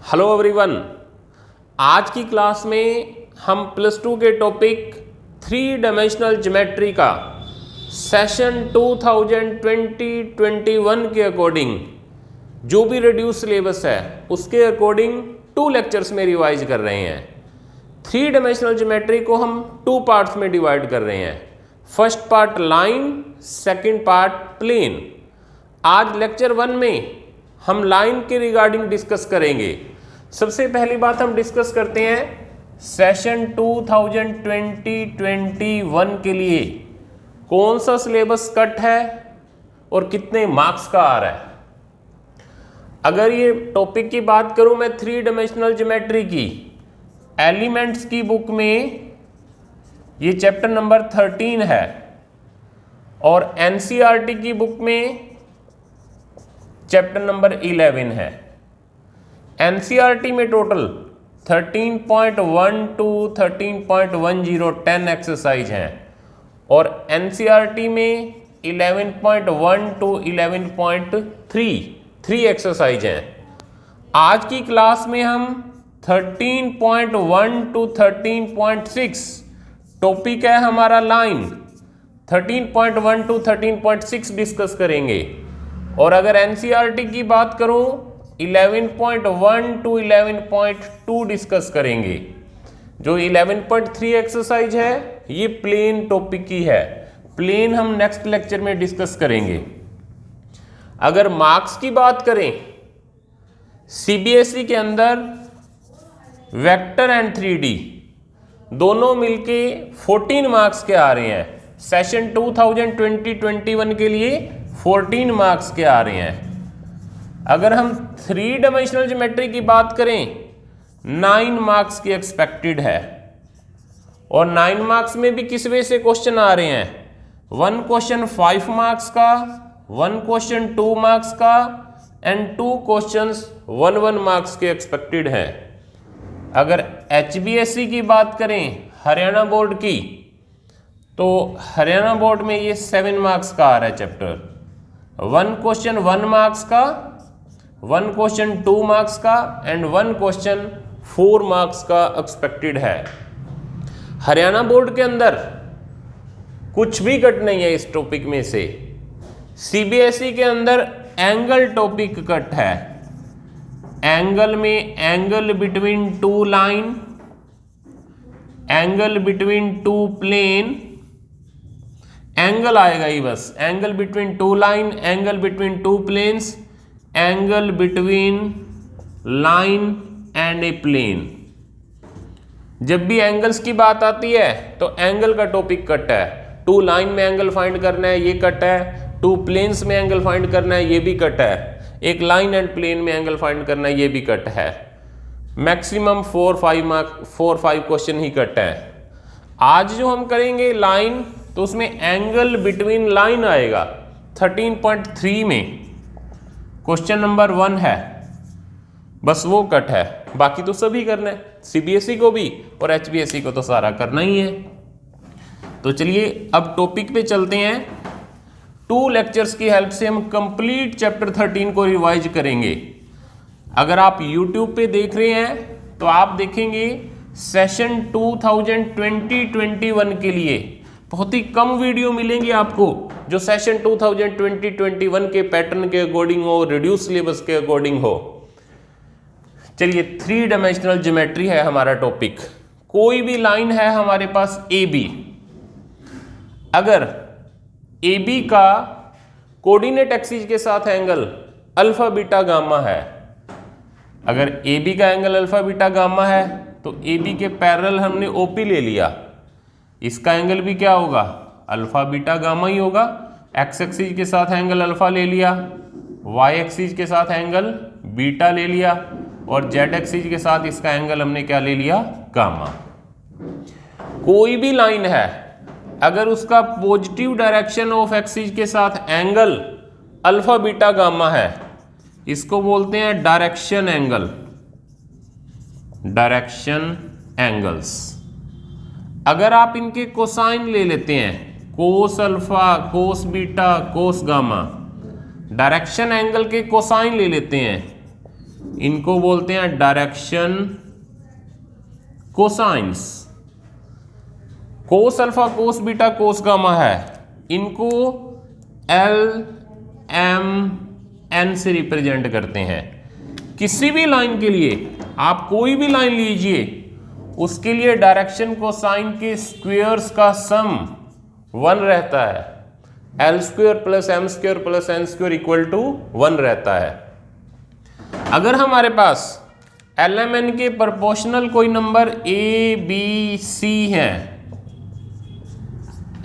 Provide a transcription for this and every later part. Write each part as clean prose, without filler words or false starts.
Hello everyone, आज की class में हम प्लस टू के टॉपिक 3 डायमेंशनल ज्योमेट्री का सेशन 2020-21 के अकॉर्डिंग जो भी रिड्यूस सिलेबस है उसके अकॉर्डिंग 2 लेक्चर्स में रिवाइज कर रहे हैं। 3 डायमेंशनल ज्योमेट्री को हम 2 पार्ट्स में डिवाइड कर रहे हैं। First part line, second part plane. आज लेक्चर 1 में हम लाइन के रिगार्डिंग डिस्कस करेंगे। सबसे पहली बात हम डिस्कस करते हैं सेशन 2020-21 के लिए कौन सा सिलेबस कट है और कितने मार्क्स का आ रहा है। अगर ये टॉपिक की बात करूं मैं 3 डायमेंशनल ज्योमेट्री की, एलिमेंट्स की बुक में ये चैप्टर नंबर 13 है और एनसीईआरटी की बुक में चैप्टर नंबर 11 है। एनसीईआरटी में टोटल 13.1 to 13.10 10 एक्सरसाइज हैं और एनसीईआरटी में 11.1 to 11.3 एक्सरसाइज हैं। आज की क्लास में हम 13.1 to 13.6 टॉपिक है हमारा लाइन, 13.1 to 13.6 डिस्कस करेंगे। और अगर एनसीईआरटी की बात करूं 11.1 to 11.2 डिस्कस करेंगे। जो 11.3 एक्सरसाइज है ये प्लेन टॉपिक की है, प्लेन हम नेक्स्ट लेक्चर में डिस्कस करेंगे। अगर मार्क्स की बात करें सीबीएसई के अंदर वेक्टर एंड 3D दोनों मिलके 14 मार्क्स के आ रहे हैं। सेशन 2020-21 के लिए 14 मार्क्स के आ रहे हैं। अगर हम 3 डायमेंशनल ज्योमेट्री की बात करें 9 मार्क्स की एक्सपेक्टेड है और 9 मार्क्स में भी किस वे से क्वेश्चन आ रहे हैं। 1 क्वेश्चन 5 मार्क्स का, 1 क्वेश्चन 2 मार्क्स का एंड 2 क्वेश्चंस 1 मार्क्स के एक्सपेक्टेड है। अगर एचबीएससी की बात करें हरियाणा बोर्ड की तो हरियाणा बोर्ड में ये 7 मार्क्स का आ रहा है चैप्टर। 1 क्वेश्चन 1 मार्क्स का, 1 क्वेश्चन 2 मार्क्स का एंड 1 क्वेश्चन 4 मार्क्स का एक्सपेक्टेड है। हरियाणा बोर्ड के अंदर कुछ भी कट नहीं है इस टॉपिक में से। सीबीएसई के अंदर एंगल टॉपिक कट है। एंगल में angle between 2 line, angle between 2 plane, angle आएगा ही बस। Angle between 2 line, angle between 2 planes, angle between line and a plane. जब भी एंगल्स की बात आती है तो एंगल का टॉपिक कट है। 2 लाइन में एंगल फाइंड करना है ये कट है, 2 प्लेन्स में एंगल फाइंड करना है ये भी कट है, एक लाइन एंड प्लेन में एंगल फाइंड करना है ये भी कट है। मैक्सिमम 4-5 क्वेश्चन ही कट है। आज जो हम करेंगे लाइन तो उसमें एंगल बिटवीन लाइन आएगा 13.3 में, क्वेश्चन नंबर 1 है, बस वो कट है। बाकी तो सभी करना है, सीबीएसई को भी और एचबीएसई को तो सारा करना ही है। तो चलिए अब टॉपिक पे चलते हैं। 2 लेक्चर्स की हेल्प से हम कंप्लीट चैप्टर 13 को रिवाइज करेंगे। अगर आप YouTube पे देख रहे हैं तो आप देखेंगे सेशन 2020-21 के लिए बहुत ही कम वीडियो मिलेंगी आपको जो सेशन 2020-21 के पैटर्न के अकॉर्डिंग हो, रिड्यूस सिलेबस के अकॉर्डिंग हो। चलिए 3 डायमेंशनल ज्योमेट्री है हमारा टॉपिक। कोई भी लाइन है हमारे पास AB, अगर AB का कोऑर्डिनेट एक्सिस के साथ एंगल अल्फा बीटा गामा है, अगर AB का एंगल अल्फा बीटा गामा है तो AB के पैरेलल हमने OP ले लिया, इसका एंगल भी क्या होगा अल्फा बीटा गामा ही होगा। एक्स एक्सिस के साथ एंगल अल्फा ले लिया, वाई एक्सिस के साथ एंगल बीटा ले लिया और जेड एक्सिस के साथ इसका एंगल हमने क्या ले लिया गामा। कोई भी लाइन है अगर उसका पॉजिटिव डायरेक्शन ऑफ एक्सिस के साथ एंगल अल्फा बीटा गामा है, इसको बोलते हैं डायरेक्शन एंगल, डायरेक्शन एंगल्स। अगर आप इनके कोसाइन ले लेते हैं, cos alpha, cos beta, cos gamma, direction angle के कोसाइन ले लेते हैं, इनको बोलते हैं direction cosines. Cos alpha cos beta cos gamma है, इनको एल एम एन से रिप्रेजेंट करते हैं। किसी भी लाइन के लिए आप कोई भी लाइन लीजिए, उसके लिए डायरेक्शन कोसाइन के स्क्वेयर्स का सम 1 रहता है। L square plus M square plus N square equal to 1 रहता है। अगर हमारे पास एल एम एन के प्रोपोर्शनल कोई नंबर ए बी सी है,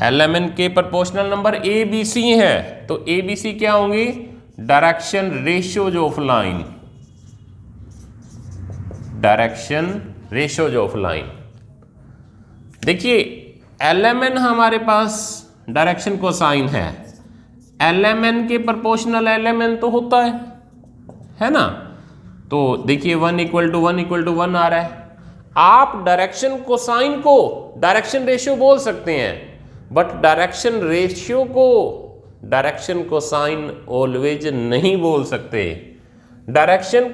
एल एम एन के proportional number A B C है, तो ए बी सी क्या होंगे? Direction ratios of line, direction ratios of line. देखिए एल एम एन हमारे पास डायरेक्शन कोसाइन है, एल एम एन के प्रोपोर्शनल एल एम एन तो होता है ना। तो देखिए 1 इक्वल टू 1 इक्वल टू 1 आ रहा है। आप डायरेक्शन कोसाइन को डायरेक्शन रेशियो बोल सकते हैं, बट डायरेक्शन रेशियो को डायरेक्शन कोसाइन ऑलवेज नहीं बोल सकते। डायरेक्शन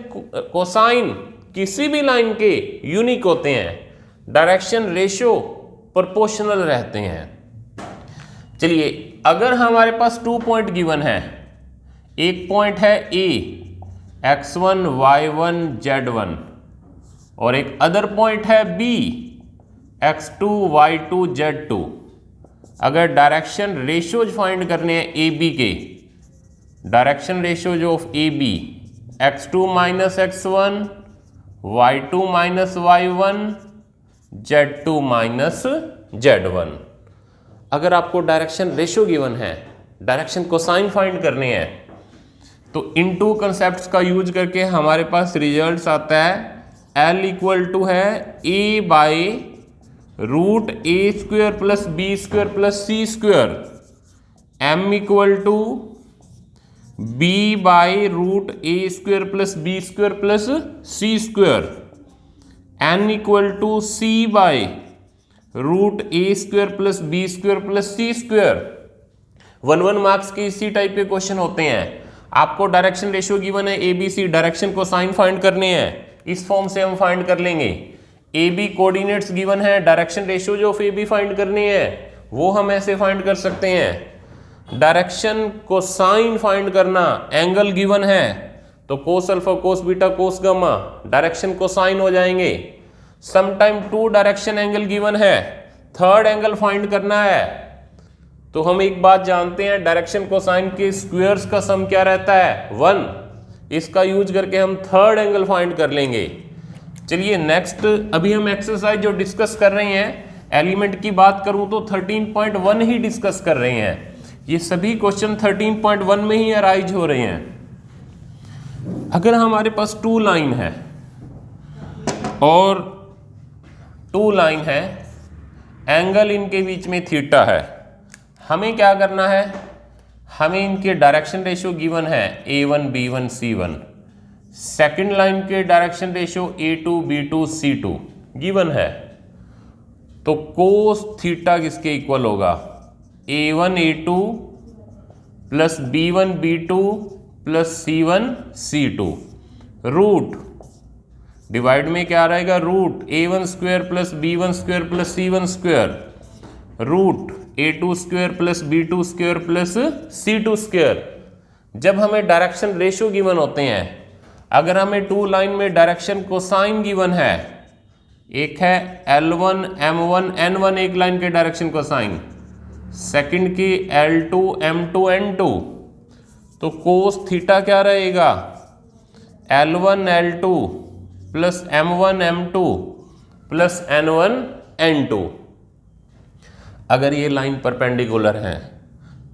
कोसाइन किसी भी लाइन के यूनिक होते हैं, डायरेक्शन रेशियो प्रोपोर्शनल रहते हैं। चलिए अगर हमारे पास 2 पॉइंट गिवन है, एक पॉइंट है ए x1 y1 z1 और एक अदर पॉइंट है बी x2 y2 z2। अगर डायरेक्शन रेशियोज फाइंड करने हैं ए बी के, direction ratios of A B x2 minus x1 y2 minus y1 z2 minus z1। अगर आपको डायरेक्शन रेशियो गिवन है, डायरेक्शन कोसाइन फाइंड करने हैं, तो इन 2 कंसेप्ट्स का यूज करके हमारे पास रिजल्ट्स आता है L इक्वल टू है A by root A square plus B square plus C square, M equal to B by root A square plus B square plus C square, N equal to C by root A square plus B square plus C square. 1 marks के इसी type के question होते हैं। आपको direction ratio given है ए B सी, direction को sign find करने हैं, इस फॉर्म से हम फाइंड कर लेंगे। ए बी कोऑर्डिनेट्स गिवन है, डायरेक्शन रेशियो जो ऑफ ए बी फाइंड करने हैं, वो हम ऐसे फाइंड कर सकते हैं। डायरेक्शन को साइन फाइंड करना, एंगल गिवन है, तो cos alpha cos beta cos gamma direction को साइन हो जाएंगे। समटाइम 2 डायरेक्शन एंगल गिवन है, थर्ड एंगल फाइंड करना है, तो हम एक बात जानते हैं, डायरेक्शन कोसाइन के स्क्वायर्स का सम क्या रहता है? 1। इसका यूज करके हम थर्ड एंगल फाइंड कर लेंगे। चलिए नेक्स्ट, अभी हम एक्सरसाइज जो डिस्कस कर रहे हैं, एलिमेंट की बात करूं तो 13.1 ही डिस्कस कर रहे हैं। ये सभी क्वेश्चन 13.1 में ही अराइज हो रहे हैं। अगर हमारे पास 2 लाइन है और 2 लाइन है, एंगल इनके बीच में थीटा है, हमें क्या करना है? हमें इनके डायरेक्शन रेशियो गिवन है A1 B1 C1, second line के direction ratio A2 B2 C2 given है, तो कोस थीटा किसके इक्वल होगा? A1 A2 plus B1 B2 plus C1 C2। Root divide में क्या रहेगा? Root A1 square plus B1 square plus C1 square, root A2 square plus B2 square plus C2 square. जब हमें direction ratio given होते हैं, अगर हमें 2 line में डायरेक्शन कोसाइन गिवन है, एक है L1 M1 N1 एक लाइन के डायरेक्शन कोसाइन, सेकंड की L2 M2 N2, तो कोस थीटा क्या रहेगा? L1 L2 plus M1 M2 plus N1 N2। अगर ये लाइन परपेंडिकुलर है,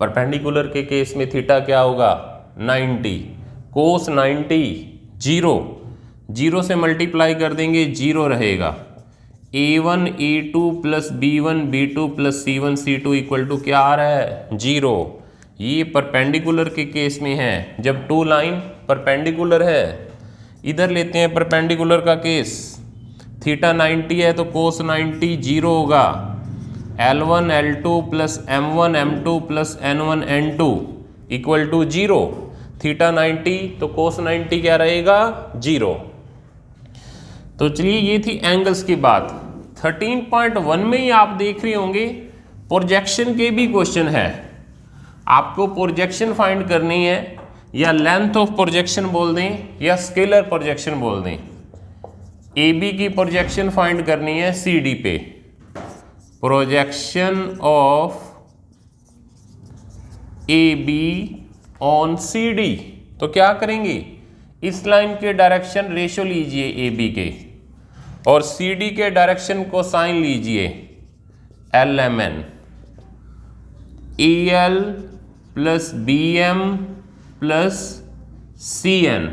परपेंडिकुलर के केस में थीटा क्या होगा? 90। कोस 90 0 से मल्टीप्लाई कर देंगे, 0 रहेगा। A1 A2 plus B1 B2 plus C1 C2 equal to क्या आ रहा है? 0। ये परपेंडिकुलर के केस में है, जब 2 लाइन परपेंडिकुलर है। इधर लेते हैं परपेंडिकुलर का केस, थीटा 90 है तो कोस 90 0 होगा। L1 L2 plus M1 M2 plus N1 N2 equal to 0। Theta 90, तो कोस 90 क्या रहेगा 0। तो चलिए ये थी एंगल्स की बात। 13.1 में ही आप देख रहे होंगे प्रोजेक्शन के भी क्वेश्चन है। आपको प्रोजेक्शन फाइंड करनी है, या लेंथ ऑफ प्रोजेक्शन बोल दें या स्केलर प्रोजेक्शन बोल दें। ए बी की प्रोजेक्शन फाइंड करनी है सी डी पे, projection of A B on C D. तो क्या करेंगे, इस लाइन के डायरेक्शन रेशो लीजिए ए बी के, और सी डी के डायरेक्शन को साइन लीजिए L M N. A L plus B M plus C N,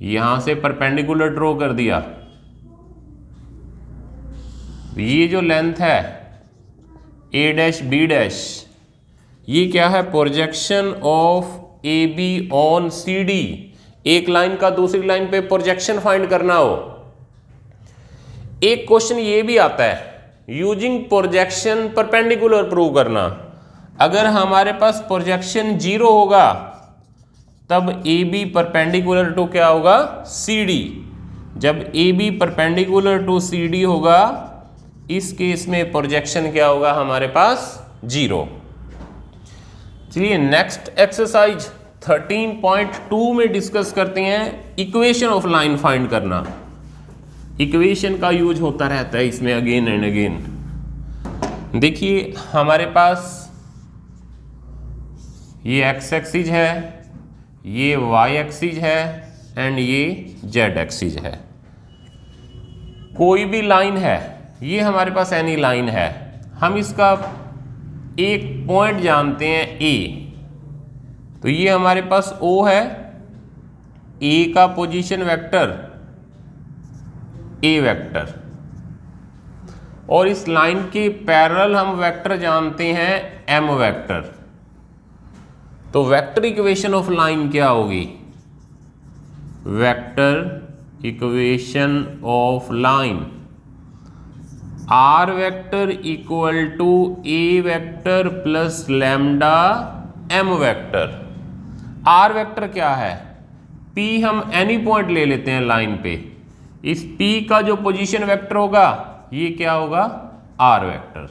यहां से परपेंडिकुलर ड्रॉ कर दिया। ये जो लेंथ है ए डैश बी डैश, ये क्या है, projection of A B on C D. एक लाइन का दूसरी लाइन पे प्रोजेक्शन फाइंड करना हो। एक क्वेश्चन ये भी आता है यूजिंग प्रोजेक्शन परपेंडिकुलर प्रूव करना। अगर हमारे पास प्रोजेक्शन 0 होगा तब ए बी परपेंडिकुलर टू क्या होगा सी डी। जब A B perpendicular to C D होगा, इस केस में प्रोजेक्शन क्या होगा हमारे पास 0। चलिए नेक्स्ट एक्सरसाइज 13.2 में डिस्कस करते हैं इक्वेशन ऑफ लाइन फाइंड करना। इक्वेशन का यूज होता रहता है इसमें अगेन एंड अगेन। देखिए हमारे पास ये एक्स एक्सिस है, ये वाई एक्सिस है एंड ये जेड एक्सिस है। कोई भी लाइन है, ये हमारे पास एनी लाइन है, हम इसका एक पॉइंट जानते हैं ए। तो ये हमारे पास O है, ए का पोजीशन वेक्टर ए वेक्टर, और इस लाइन के पैरेलल हम वेक्टर जानते हैं एम वेक्टर। तो वेक्टर इक्वेशन ऑफ लाइन क्या होगी, vector equation of line R vector equal to A vector plus lambda M vector. R vector क्या है, पी हम एनी पॉइंट ले लेते हैं लाइन पे, इस पी का जो पोजीशन वेक्टर होगा ये क्या होगा आर वेक्टर।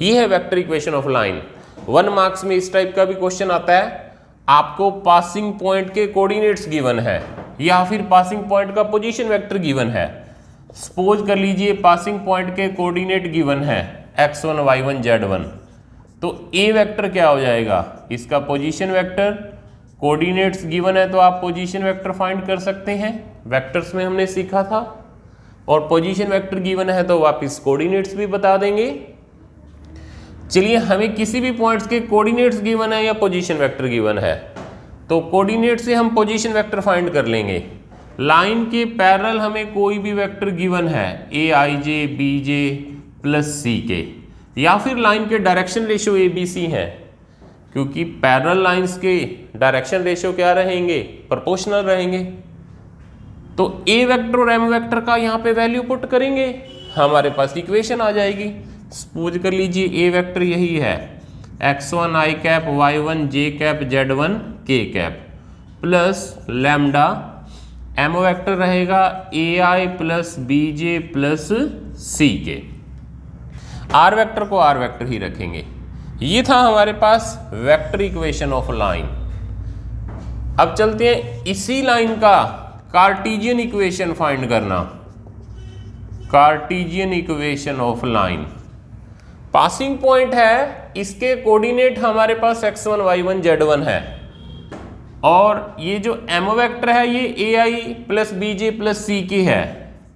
ये है vector equation of line. 1 marks में इस टाइप का भी क्वेश्चन आता है, आपको पासिंग पॉइंट के कोऑर्डिनेट्स गिवन है या फिर पासिंग पॉइंट का पोजीशन वेक्टर गिवन है। सपोज कर लीजिए पासिंग पॉइंट के कोऑर्डिनेट गिवन है x1 y1 z1, तो ए वेक्टर क्या हो जाएगा, इसका पोजीशन वेक्टर। कोऑर्डिनेट्स गिवन है तो आप पोजीशन वेक्टर फाइंड कर सकते हैं, वेक्टर्स में हमने सीखा था। और पोजीशन वेक्टर गिवन है तो वापस कोऑर्डिनेट्स भी बता देंगे। चलिए हमें किसी भी पॉइंट्स के कोऑर्डिनेट्स गिवन है या पोजीशन वेक्टर गिवन है, तो कोऑर्डिनेट से हम पोजीशन वेक्टर फाइंड कर लेंगे। लाइन के पैरेलल हमें कोई भी वेक्टर गिवन है ए आई जे बी जे प्लस सी के, या फिर लाइन के direction ratio A B C है, क्योंकि पैरेलल लाइंस के डायरेक्शन रेशियो क्या रहेंगे, प्रोपोर्शनल रहेंगे। तो ए वेक्टर और एम वेक्टर का यहाँ पे वैल्यू पुट करेंगे, हमारे पास इक्वेशन आ जाएगी। सपोज कर लीजिए ए वेक्टर यही है x1 i cap y1 j cap z1 k cap plus lambda, M vector रहेगा A I plus B J plus C K. R vector को आर वेक्टर ही रखेंगे। ये था हमारे पास वेक्टर इक्वेशन ऑफ लाइन। अब चलते हैं इसी लाइन का कार्टेशियन इक्वेशन फाइंड करना। Cartesian equation of line, passing point है, इसके कोऑर्डिनेट हमारे पास x1 y1 z1 है, और ये जो m वेक्टर है ये A I plus B J plus C की है,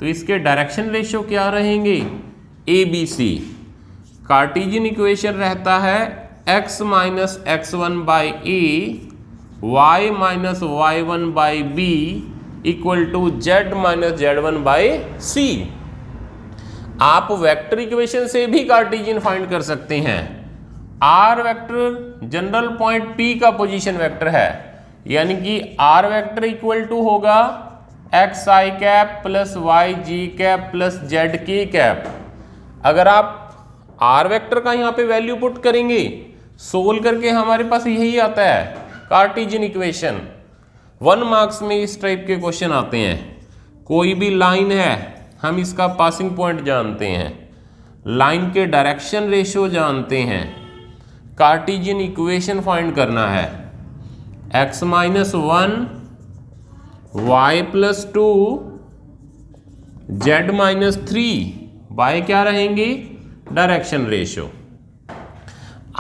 तो इसके डायरेक्शन रेशियो क्या रहेंगे A B C. Cartesian equation रहता है x minus x1 by A y minus y1 by B equal to z minus z1 by C. आप vector equation से भी कार्टेशियन फाइंड कर सकते हैं। R vector general point P का position vector है, यानी कि आर वेक्टर इक्वल टू होगा X I cap plus Y J cap plus Z K cap. अगर आप आर वेक्टर का यहाँ पे वैल्यू पुट करेंगे, सोल्व करके हमारे पास यही आता है कार्टेशियन इक्वेशन 1 मार्क्स में इस टाइप के क्वेश्चन आते हैं। कोई भी लाइन है, हम इसका पासिंग पॉइंट जानते हैं, लाइन के डायरेक्शन रेशियो जानते हैं, कार्टेशियन इक्वेशन फाइंड करना है। x minus 1 y plus 2 z minus 3 by क्या रहेंगे, डायरेक्शन रेशियो।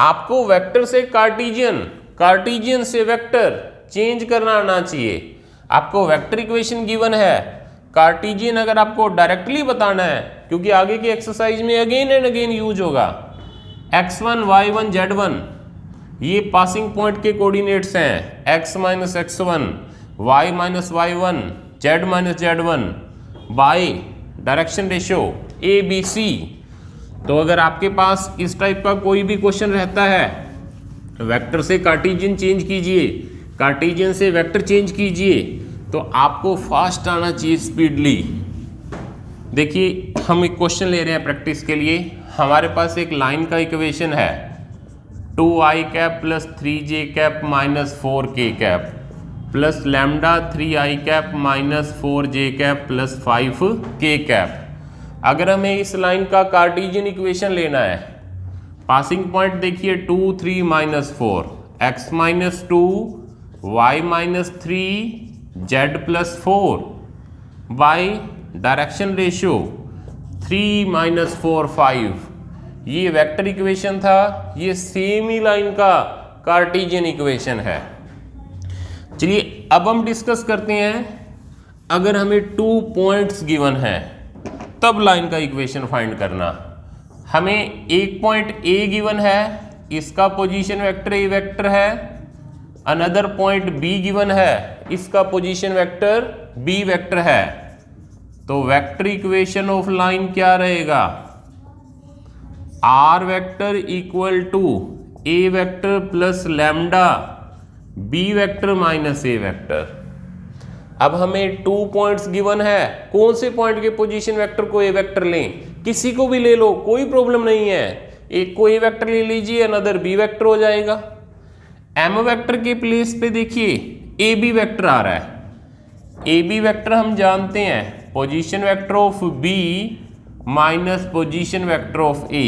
आपको वेक्टर से कार्टेशियन, कार्टेशियन से वेक्टर चेंज करना आना चाहिए। आपको वेक्टर इक्वेशन गिवन है, कार्टेशियन अगर आपको डायरेक्टली बताना है, क्योंकि आगे की एक्सरसाइज में अगेन एंड अगेन यूज होगा। x1 y1 z1 ये पासिंग पॉइंट के कोऑर्डिनेट्स हैं, x minus x1 y minus y1 z minus z1 by direction ratio A B C. तो अगर आपके पास इस टाइप का कोई भी क्वेश्चन रहता है, वेक्टर से कार्टेशियन चेंज कीजिए, कार्टेशियन से वेक्टर चेंज कीजिए, तो आपको फास्ट आना चाहिए, स्पीडली। देखिए हम एक क्वेश्चन ले रहे हैं प्रैक्टिस के लिए। हमारे पास एक लाइन का इक्वेशन है 2i cap plus 3j cap minus 4k cap plus lambda 3i cap minus 4j cap plus 5k cap. अगर हमें इस लाइन का कार्टेशियन इक्वेशन लेना है, पासिंग पॉइंट देखिए 2 3 minus 4, x minus 2 y minus 3 z plus 4 by direction ratio 3 minus 4 5। ये vector equation था, ये सेम ही लाइन का कार्टेशियन इक्वेशन है। चलिए अब हम डिस्कस करते हैं, अगर हमें 2 पॉइंट्स गिवन है तब लाइन का इक्वेशन फाइंड करना। हमें एक पॉइंट A गिवन है, इसका पोजीशन वेक्टर A वेक्टर है। अनदर पॉइंट B गिवन है, इसका पोजीशन वेक्टर B वेक्टर है। तो वेक्टर इक्वेशन ऑफ लाइन क्या रहेगा, R vector equal to A vector plus lambda B vector minus A vector. अब हमें 2 पॉइंट्स गिवन है, कौन से पॉइंट के पोजीशन वेक्टर को A वेक्टर लें, किसी को भी ले लो, कोई प्रॉब्लम नहीं है। एक को A वेक्टर ले लीजिए, अनदर B वेक्टर हो जाएगा। M वेक्टर के प्लेस पे देखिए AB वेक्टर आ रहा है। AB वेक्टर हम जानते हैं, position vector of B minus position vector of A,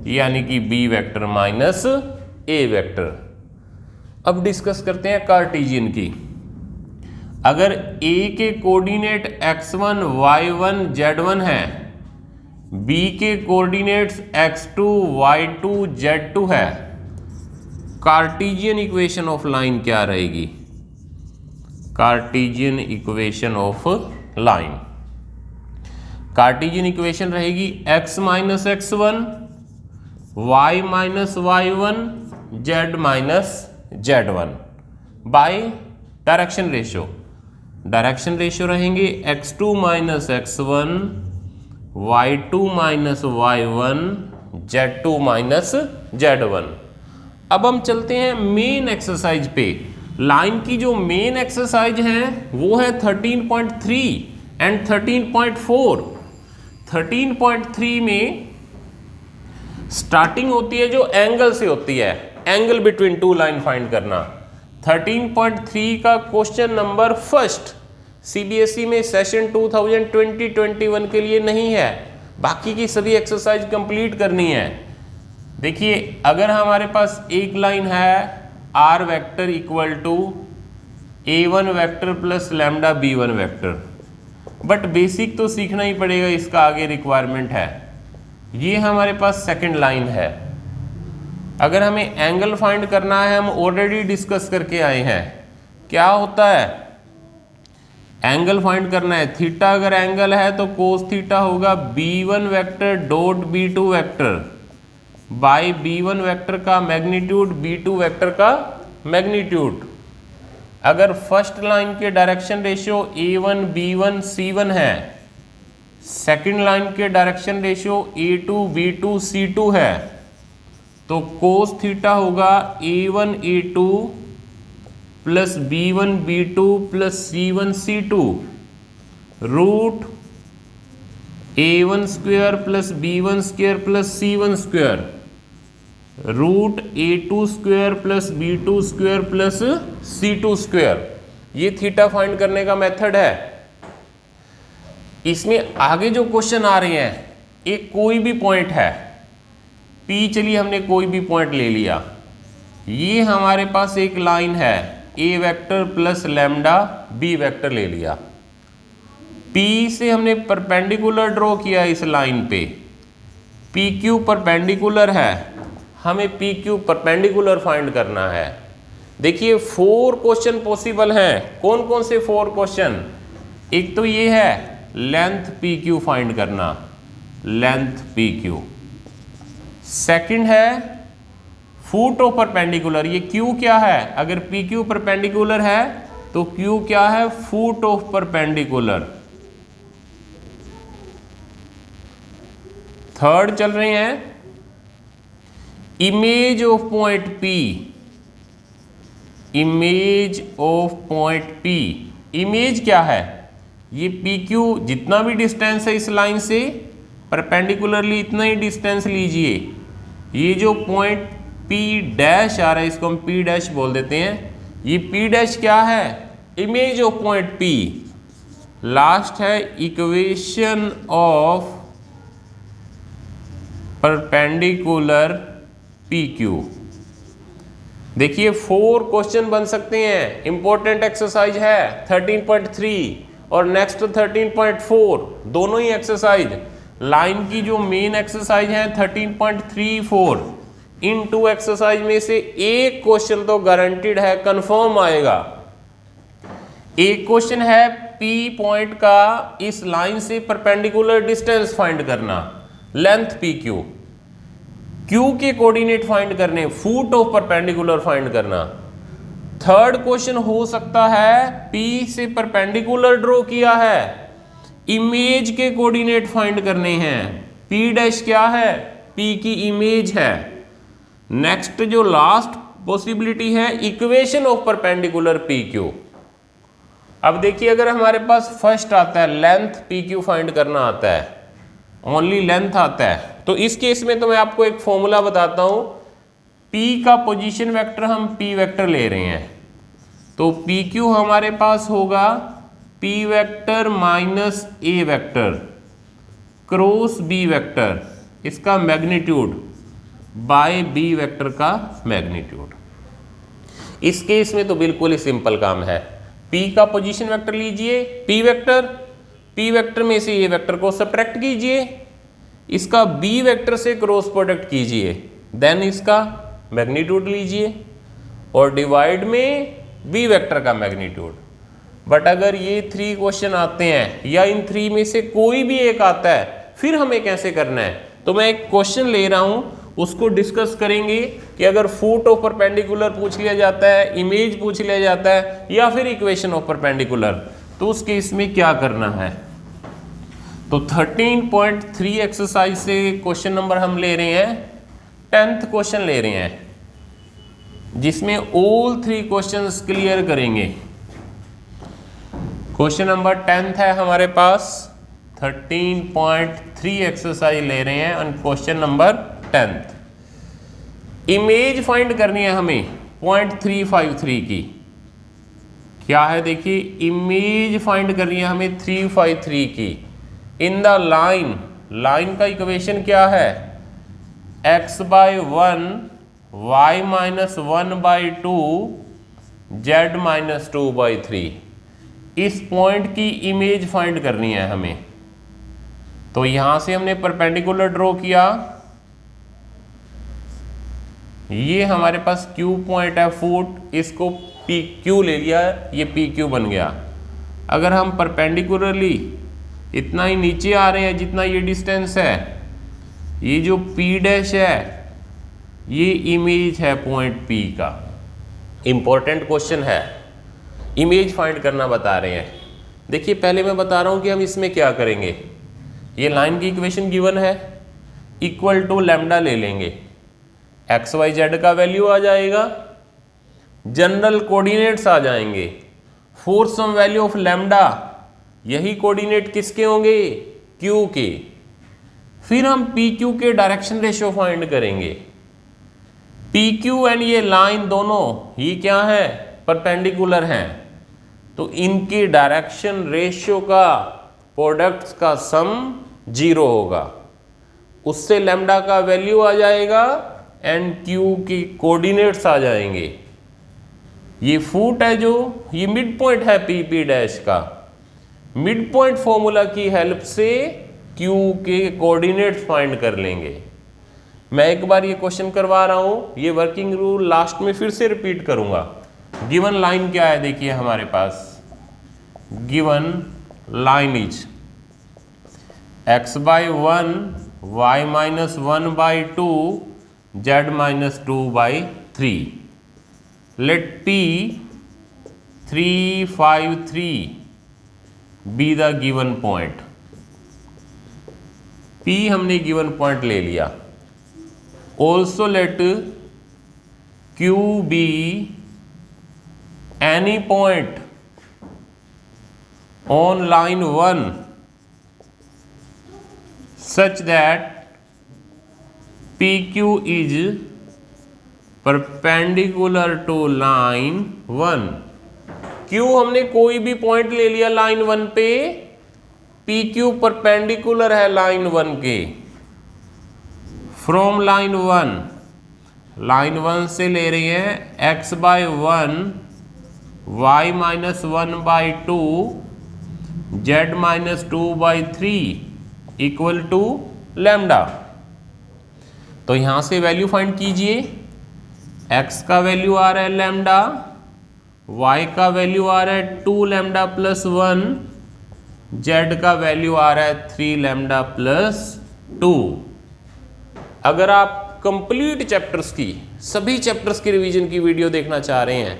यानी कि B vector minus A vector. अब डिस्कस करते हैं कार्टेशियन की। अगर A के कोऑर्डिनेट x1 y1 z1 है, B के कोऑर्डिनेट्स x2 y2 z2 है, कार्टेशियन इक्वेशन ऑफ लाइन क्या रहेगी, Cartesian equation of line, Cartesian equation रहेगी x minus x1 y minus y1 z minus z1 by direction ratio. Direction ratio रहेंगे x2 minus x1 y2 minus y1 z2 minus z1। अब हम चलते हैं main exercise पे। Line की जो main exercise है वो है 13.3 एंड 13.4। 13.3 में स्टार्टिंग होती है जो एंगल से होती है, angle between two line find करना। 13.3 का क्वेश्चन नंबर फर्स्ट सीबीएसई में सेशन 2020-21 के लिए नहीं है, बाकी की सभी एक्सरसाइज कंप्लीट करनी है। देखिए अगर हमारे पास एक लाइन है r vector equal to a1 vector plus lambda b1 vector, but basic तो सीखना ही पड़ेगा, इसका आगे रिक्वायरमेंट है। ये हमारे पास सेकंड लाइन है। अगर हमें एंगल फाइंड करना है, हम ऑलरेडी डिस्कस करके आए हैं, क्या होता है एंगल फाइंड करना है। थीटा अगर एंगल है तो कोस थीटा होगा b1 vector dot b2 vector by b1 vector का मैग्नीट्यूड b2 वेक्टर का मैग्नीट्यूड। अगर फर्स्ट लाइन के direction ratio a1 b1 c1 है, सेकंड लाइन के direction ratio a2 b2 c2 है, तो कोस थीटा होगा a1 a2 plus b1 b2 plus c1 c2 root a1 square plus b1 square plus c1 square √a² plus b² plus c² ये theta find करने का method है। इसमें आगे जो क्वेश्चन आ रहे हैं, एक कोई भी पॉइंट है P, चलिए हमने कोई भी पॉइंट ले लिया, ये हमारे पास एक लाइन है a vector plus lambda b vector ले लिया। P से हमने परपेंडिकुलर ड्रॉ किया इस लाइन पे, PQ परपेंडिकुलर है, हमें PQ परपेंडिकुलर फाइंड करना है। देखिए 4 क्वेश्चन पॉसिबल हैं। कौन कौन से 4 क्वेश्चन? एक तो ये है लेंथ PQ फाइंड करना, लेंथ PQ। सेकंड है फुट ऑफ परपेंडिकुलर, ये Q क्या है? अगर PQ परपेंडिकुलर है तो Q क्या है? Foot of perpendicular. थर्ड चल रहे हैं image of point P, image of point P। Image क्या है? ये PQ जितना भी डिस्टेंस है इस लाइन से परपेंडिकुलरली इतना ही डिस्टेंस लीजिए। ये जो पॉइंट P डैश आ रहा है इसको हम P डैश बोल देते हैं। ये P डैश क्या है? Image of point P। Last है इक्वेशन ऑफ परपेंडिकुलर PQ। देखिए 4 क्वेश्चन बन सकते हैं। इंपॉर्टेंट एक्सरसाइज है 13.3 और नेक्स्ट 13.4, दोनों ही एक्सरसाइज। लाइन की जो मेन एक्सरसाइज है 13.34, इन 2 एक्सरसाइज में से एक क्वेश्चन तो गारंटीड है, कंफर्म आएगा। एक क्वेश्चन है P पॉइंट का इस लाइन से परपेंडिकुलर डिस्टेंस फाइंड करना, लेंथ PQ। Q के कोऑर्डिनेट फाइंड करने, फुट ऑफ परपेंडिकुलर फाइंड करना। थर्ड क्वेश्चन हो सकता है P से परपेंडिकुलर ड्रॉ किया है, इमेज के कोऑर्डिनेट फाइंड करने हैं। P डैश क्या है? P की इमेज है। नेक्स्ट जो लास्ट पॉसिबिलिटी है इक्वेशन ऑफ परपेंडिकुलर PQ। अब देखिए अगर हमारे पास फर्स्ट आता है लेंथ PQ फाइंड करना आता है, ओनली लेंथ आता है, तो इस केस में तो मैं आपको एक फॉर्मूला बताता हूं। P का पोजीशन वेक्टर हम P वेक्टर ले रहे हैं, तो PQ हमारे पास होगा P vector minus A vector cross B vector, इसका मैग्नीट्यूड बाय B वेक्टर का मैग्नीट्यूड। इस केस में तो बिल्कुल ही सिंपल काम है। P का पोजीशन वेक्टर लीजिए, P वेक्टर में से A वेक्टर को सब्ट्रैक्ट कीजिए, इसका B वेक्टर से क्रॉस प्रोडक्ट कीजिए, देन इसका मैग्नीट्यूड लीजिए और डिवाइड में B वेक्टर का मैग्नीट्यूड। बट अगर ये 3 क्वेश्चन आते हैं या इन 3 में से कोई भी एक आता है, फिर हमें कैसे करना है? तो मैं एक क्वेश्चन ले रहा हूं, उसको डिस्कस करेंगे कि अगर फुट ऑफ परपेंडिकुलर पूछ लिया जाता है, इमेज पूछ लिया जाता है या फिर इक्वेशन ऑफ परपेंडिकुलर, तो उस केस में क्या करना है। तो 13.3 एक्सरसाइज से क्वेश्चन नंबर हम ले रहे हैं 10th क्वेश्चन ले रहे हैं, जिसमें ऑल 3 क्वेश्चंस क्लियर करेंगे। क्वेश्चन नंबर 10th है हमारे पास, 13.3 एक्सरसाइज ले रहे हैं और question number 10th। Image find करनी है हमें पॉइंट 353 की। क्या है देखिए, इमेज फाइंड करनी है हमें 353 की इन द लाइन का इक्वेशन क्या है? x/1 y-1/2 z-2/3। इस पॉइंट की इमेज फाइंड करनी है हमें। तो यहां से हमने परपेंडिकुलर ड्रॉ किया, ये हमारे पास Q पॉइंट है फुट, इसको PQ ले लिया, ये PQ बन गया। अगर हम परपेंडिकुलरली इतना ही नीचे आ रहे हैं जितना ये डिस्टेंस है, ये जो P डैश है ये इमेज है पॉइंट P का। इंपॉर्टेंट क्वेश्चन है, इमेज फाइंड करना बता रहे हैं। देखिए पहले मैं बता रहा हूं कि हम इसमें क्या करेंगे। ये लाइन की इक्वेशन गिवन है, इक्वल टू लैम्डा ले लेंगे, एक्स वाई जेड का वैल्यू आ जाएगा, जनरल कोऑर्डिनेट्स आ जाएंगे, for some value of lambda, यही कोऑर्डिनेट किसके होंगे? Q के। फिर हम PQ के डायरेक्शन रेशियो फाइंड करेंगे। पी क्यू एंड ये लाइन दोनों ये क्या है, परपेंडिकुलर हैं, तो इनकी डायरेक्शन रेशियो का प्रोडक्ट्स का सम 0 होगा। उससे लैम्डा का वैल्यू आ जाएगा एंड क्यू की कोऑर्डिनेट्स आ जाएंगे। ये फूट है जो ये मिड पॉइंट है पी पी डैश का, मिड पॉइंट फॉर्मूला की हेल्प से क्यू के कोऑर्डिनेट्स फाइंड कर लेंगे। मैं एक बार ये क्वेश्चन करवा रहा हूं, ये वर्किंग रूल लास्ट में फिर से रिपीट करूंगा। गिवन लाइन क्या है, देखिए हमारे पास given line is x/1 y-1/2 z-2/3। let P 3, 5, 3 be the given point। P हमने गिवन पॉइंट ले लिया। also let Q be any point on line 1 such that PQ is perpendicular to line 1। Q हमने कोई भी point ले लिया line 1 पे, PQ perpendicular है लाइन 1 के। फ्रॉम लाइन 1, लाइन 1 से ले रही है x/1 y-1/2 z-2/3 equal to lambda. तो यहां से वैल्यू फाइंड कीजिए। x का वैल्यू आ रहा है लैम्डा, y का वैल्यू आ रहा है 2 लैम्डा प्लस 1, z का वैल्यू आ रहा है 3 लैम्डा प्लस 2। अगर आप कंप्लीट चैप्टर्स की, सभी चैप्टर्स की रिवीजन की वीडियो देखना चाह रहे हैं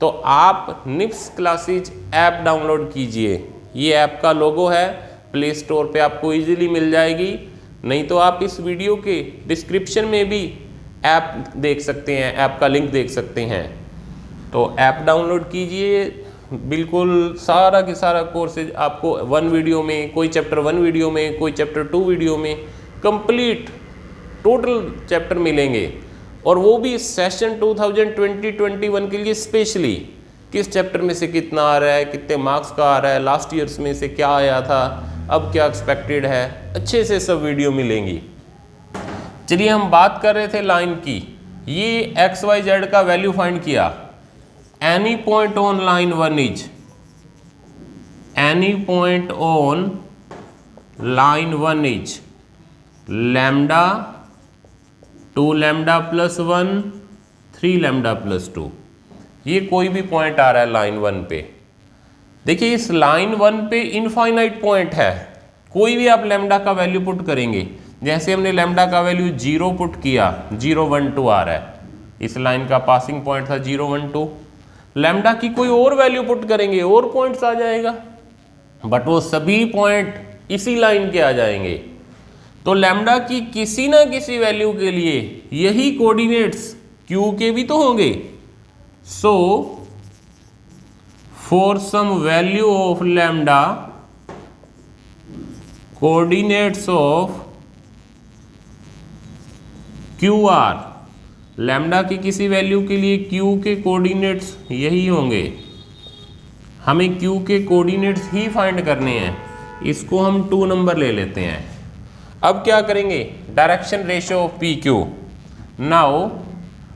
तो आप निप्स क्लासेज ऐप डाउनलोड कीजिए। ये ऐप का लोगो है, प्ले स्टोर पे आपको इजीली मिल जाएगी, नहीं तो आप इस वीडियो के डिस्क्रिप्शन में भी ऐप देख सकते हैं, ऐप का लिंक देख सकते हैं। तो ऐप डाउनलोड कीजिए, बिल्कुल सारा के सारा कोर्सेज आपको 1 वीडियो में, कोई चैप्टर 1 वीडियो में, कोई चैप्टर 2 वीडियो में, कंप्लीट टोटल चैप्टर मिलेंगे। और वो भी सेशन 2020-21 के लिए स्पेशली, किस चैप्टर में से कितना आ रहा है, कितने मार्क्स का आ रहा है, लास्ट ईयर्स में से क्या आया था, अब क्या एक्सपेक्टेड है, अच्छे से सब वीडियो मिलेंगी। चलिए हम बात कर रहे थे लाइन की। ये एक्स वाई जेड का वैल्यू फाइंड किया। Any point on line 1 is, any point on line 1 is lambda 2 lambda plus 1 3 lambda plus 2। ये कोई भी पॉइंट आ रहा है लाइन 1 पे। देखिए इस लाइन 1 पे इनफाइनाइट पॉइंट है, कोई भी आप लैम्डा का वैल्यू पुट करेंगे, जैसे हमने लैम्डा का वैल्यू 0 पुट किया, 0 1 2 आ रहा है, इस लाइन का पासिंग पॉइंट था 0 1 2। लैम्डा की कोई और वैल्यू पुट करेंगे और पॉइंट्स आ जाएगा, बट वो सभी पॉइंट इसी लाइन के आ जाएंगे। तो लैम्डा की किसी ना किसी वैल्यू के लिए यही कोऑर्डिनेट्स क्यू के भी तो होंगे। So for some value of lambda, coordinates of Q are, lambda की किसी वैल्यू के लिए क्यू के कोऑर्डिनेट्स यही होंगे। हमें क्यू के कोऑर्डिनेट्स ही फाइंड करने हैं, इसको हम 2 नंबर ले लेते हैं। अब क्या करेंगे, direction ratio of P Q. Now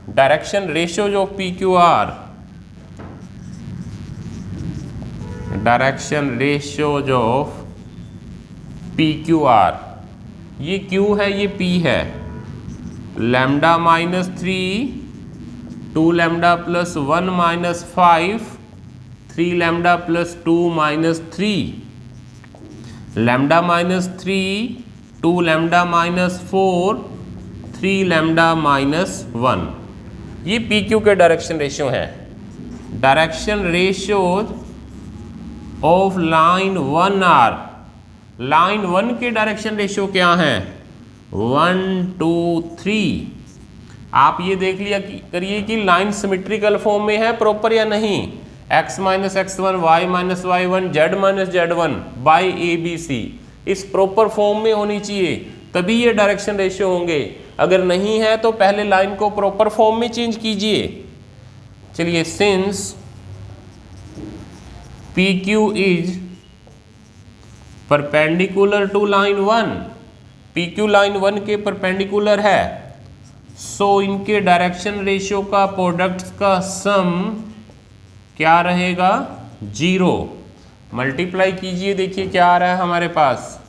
direction ratios of P Q are, direction ratios of P Q are, ये क्यू है ये पी है, lambda -3 2 lambda plus 1 -5 3 lambda plus 2 -3, lambda -3 2 lambda -4 3 lambda -1। ये पी क्यू के डायरेक्शन रेशियो हैं। Direction ratio of line 1 are, line 1 के direction ratio क्या हैं, 1 2 3। आप ये देख लिया करिए कि लाइन सिमेट्रिकल फॉर्म में है प्रॉपर या नहीं। x - x1 y - y1 z - z1 by ABC इस प्रॉपर फॉर्म में होनी चाहिए, तभी ये डायरेक्शन रेशियो होंगे। अगर नहीं है तो पहले लाइन को प्रॉपर फॉर्म में चेंज कीजिए। चलिए, since PQ is perpendicular to line 1, PQ line 1 के परपेंडिकुलर है, सो इनके डायरेक्शन रेशियो का प्रोडक्ट्स का सम क्या रहेगा? 0। मल्टीप्लाई कीजिए, देखिए क्या आ रहा है हमारे पास,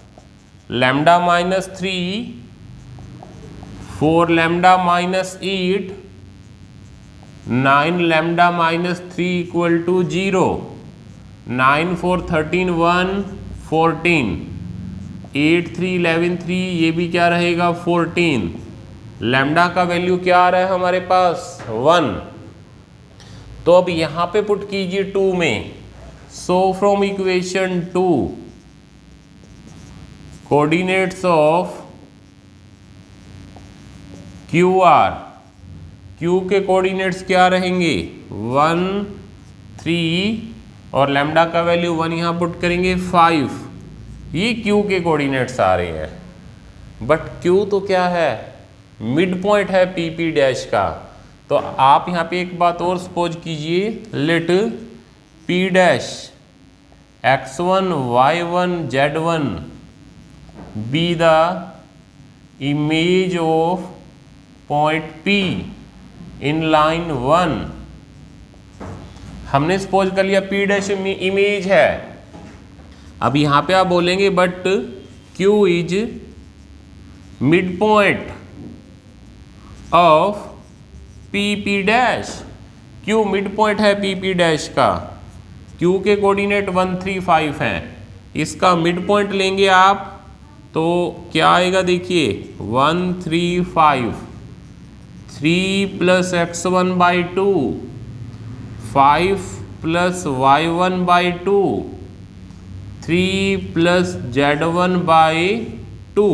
lambda minus 3, 4 lambda minus 8, 9 lambda minus 3 equal to 0, 9 4 13 1 14, 8 3 11 3, ये भी क्या रहेगा 14। लैम्डा का वैल्यू क्या आ रहा है हमारे पास 1। तो अब यहां पे पुट कीजिए 2 में। So from equation 2 coordinates of Q are, Q के कोऑर्डिनेट्स क्या रहेंगे 1 3 और लैम्डा का वैल्यू 1 यहां पुट करेंगे 5। ये क्यू के कोऑर्डिनेट्स आ रहे हैं, बट क्यू तो क्या है, मिड पॉइंट है PP डैश का। तो आप यहाँ पे एक बात और सपोज कीजिए, let P dash x1 y1 z1 be the image of point P in line 1। हमने सपोज कर लिया P डैश इमेज है। अब यहाँ पे आप बोलेंगे but Q is mid point of PP dash, Q mid point है PP डैश का, Q के कोऑर्डिनेट 1 3 5 हैं, इसका मिड पॉइंट लेंगे आप तो क्या आएगा, देखिए 1 3 5, 3 plus x1 by 2, 5 plus y1 by 2, 3 plus z1 by 2।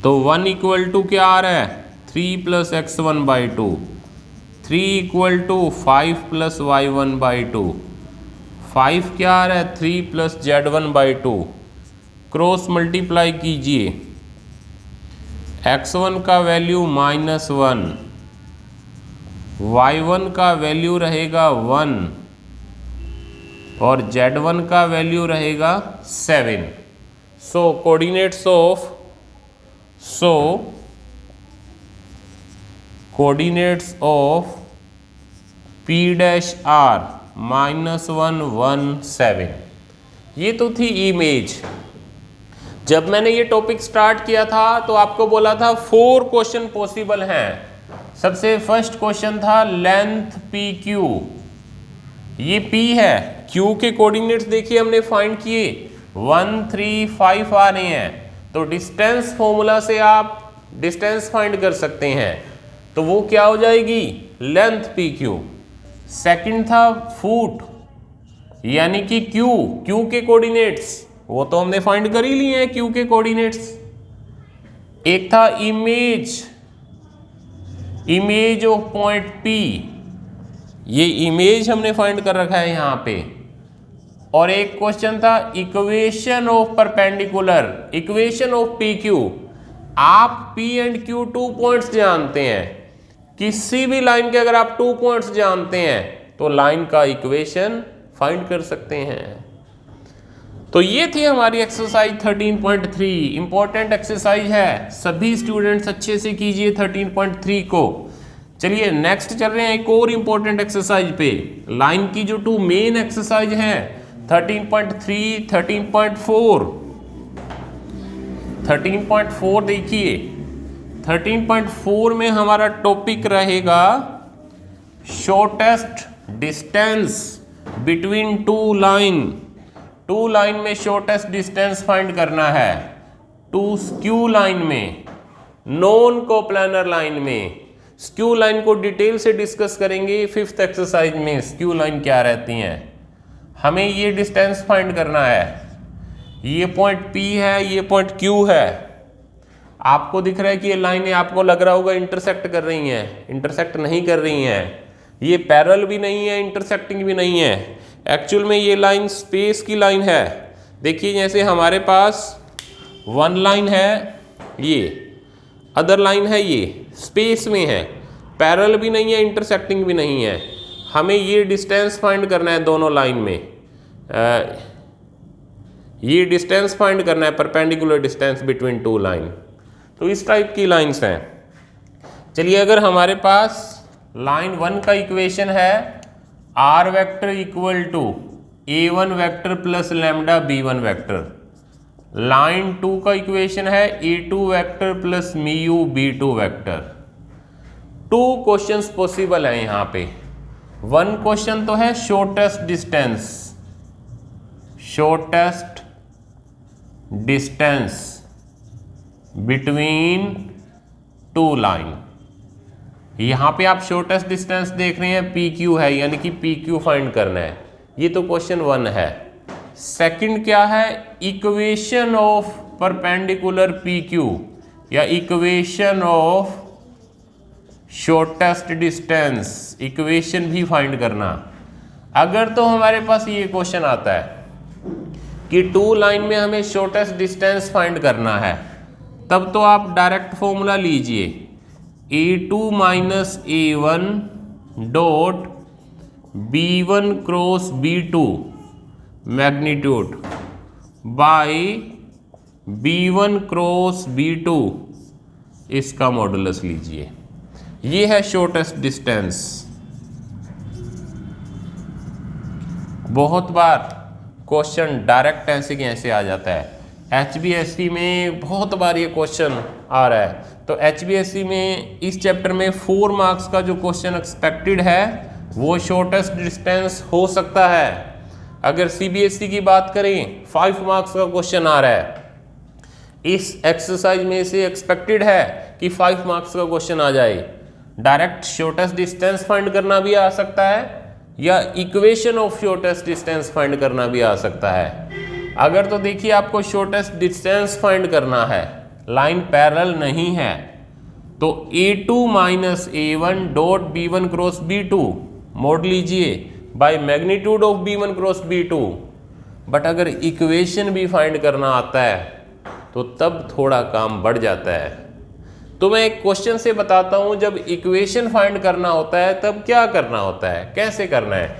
तो 1 इक्वल टू क्या आ रहा है 3 plus x1 by 2, 3 equal to 5 plus y1 by 2, 5 क्या आ रहा है 3 plus z1 by 2। Cross multiply कीजिए, x1 का वैल्यू -1, y1 का वैल्यू रहेगा 1 और z1 का वैल्यू रहेगा 7। So coordinates of coordinates of P dash R -1 1 7। ये तो थी इमेज। जब मैंने ये टॉपिक स्टार्ट किया था तो आपको बोला था 4 क्वेश्चन पॉसिबल हैं। सबसे फर्स्ट क्वेश्चन था लेंथ PQ, ये P है, Q के कोऑर्डिनेट्स देखिए हमने फाइंड किए 1 3 5 आ रहे हैं, तो डिस्टेंस फॉर्मूला से आप डिस्टेंस फाइंड कर सकते हैं, तो वो क्या हो जाएगी लेंथ PQ। सेकंड था फुट, यानी कि Q के कोऑर्डिनेट्स वो तो हमने फाइंड कर ही लिए हैं Q के कोऑर्डिनेट्स। एक था इमेज ऑफ पॉइंट P, ये इमेज हमने फाइंड कर रखा है यहाँ पे। और एक क्वेश्चन था equation of perpendicular, equation of PQ। आप P एंड Q 2 पॉइंट्स जानते हैं, किसी भी लाइन के अगर आप 2 पॉइंट्स जानते हैं तो लाइन का इक्वेशन फाइंड कर सकते हैं। तो ये थी हमारी एक्सरसाइज 13.3, इंपॉर्टेंट एक्सरसाइज है, सभी स्टूडेंट्स अच्छे से कीजिए 13.3 को। चलिए नेक्स्ट चल रहे हैं एक और इंपॉर्टेंट एक्सरसाइज पे। लाइन की जो 2 मेन एक्सरसाइज हैं 13.3 13.4। 13.4 देखिए, 13.4 में हमारा टॉपिक रहेगा shortest distance between 2 line. 2 line में शॉर्टेस्ट डिस्टेंस फाइंड करना है। 2 स्क्यू लाइन में, नॉन कोप्लानर लाइन में। स्क्यू लाइन को डिटेल से डिस्कस करेंगे 5th एक्सरसाइज में, स्क्यू लाइन क्या रहती हैं। हमें ये डिस्टेंस फाइंड करना है। ये पॉइंट P है, ये पॉइंट Q है। आपको दिख रहा है कि ये लाइनें आपको लग रहा होगा इंटरसेक्ट कर रही हैं, इंटरसेक्ट नहीं कर रही हैं। ये पैरेलल भी नहीं है, इंटरसेक्टिंग भी नहीं है। एक्चुअल में ये लाइन स्पेस की लाइन है। देखिए जैसे हमारे पास 1 लाइन है ये, अदर लाइन है ये स्पेस में है, पैरेलल भी नहीं है, इंटरसेक्टिंग भी नहीं है। हमें ये डिस्टेंस फाइंड करना है दोनों लाइन में, ये डिस्टेंस फाइंड करना है, perpendicular distance between two line. तो इस टाइप की लाइंस हैं। चलिए, अगर हमारे पास लाइन 1 का इक्वेशन है R vector equal to a1 vector plus lambda b1 vector, line 2 का इक्वेशन है a2 vector plus mu b2 vector. 2 questions possible है यहाँ पे। 1 क्वेश्चन तो है shortest distance between two line. यहाँ पे आप शॉर्टेस्ट डिस्टेंस देख रहे हैं PQ है, यानी कि PQ फाइंड करना है। ये तो क्वेश्चन 1 है। सेकंड क्या है, इक्वेशन ऑफ परपेंडिकुलर PQ या equation of shortest distance, equation भी फाइंड करना। अगर तो हमारे पास ये क्वेश्चन आता है कि 2 लाइन में हमें शॉर्टेस्ट डिस्टेंस फाइंड करना है, तब तो आप डायरेक्ट फॉर्मूला लीजिए, a2 minus a1 dot b1 cross b2 magnitude by b1 cross b2, इसका मॉडुलस लीजिए। ये है शॉर्टेस्ट डिस्टेंस। बहुत बार क्वेश्चन डायरेक्ट ऐसे के ऐसे आ जाता है। HBSC में बहुत बार ये क्वेश्चन आ रहा है। तो HBSC में इस चैप्टर में 4 मार्क्स का जो क्वेश्चन एक्सपेक्टेड है वो शॉर्टेस्ट डिस्टेंस हो सकता है। अगर CBSE की बात करें 5 मार्क्स का क्वेश्चन आ रहा है। इस एक्सरसाइज में से एक्सपेक्टेड है कि 5 मार्क्स का क्वेश्चन आ जाए। डायरेक्ट शॉर्टेस्ट डिस्टेंस फाइंड करना भी आ सकता है या equation of shortest distance find करना भी आ सकता है। अगर तो देखिए आपको शॉर्टेस्ट डिस्टेंस फाइंड करना है, लाइन पैरेलल नहीं है, तो a2 minus a1 dot b1 cross b2 mod लीजिए by magnitude of b1 cross b2। But अगर इक्वेशन भी फाइंड करना आता है तो तब थोड़ा काम बढ़ जाता है। तो मैं एक क्वेश्चन से बताता हूं, जब इक्वेशन फाइंड करना होता है तब क्या करना होता है, कैसे करना है।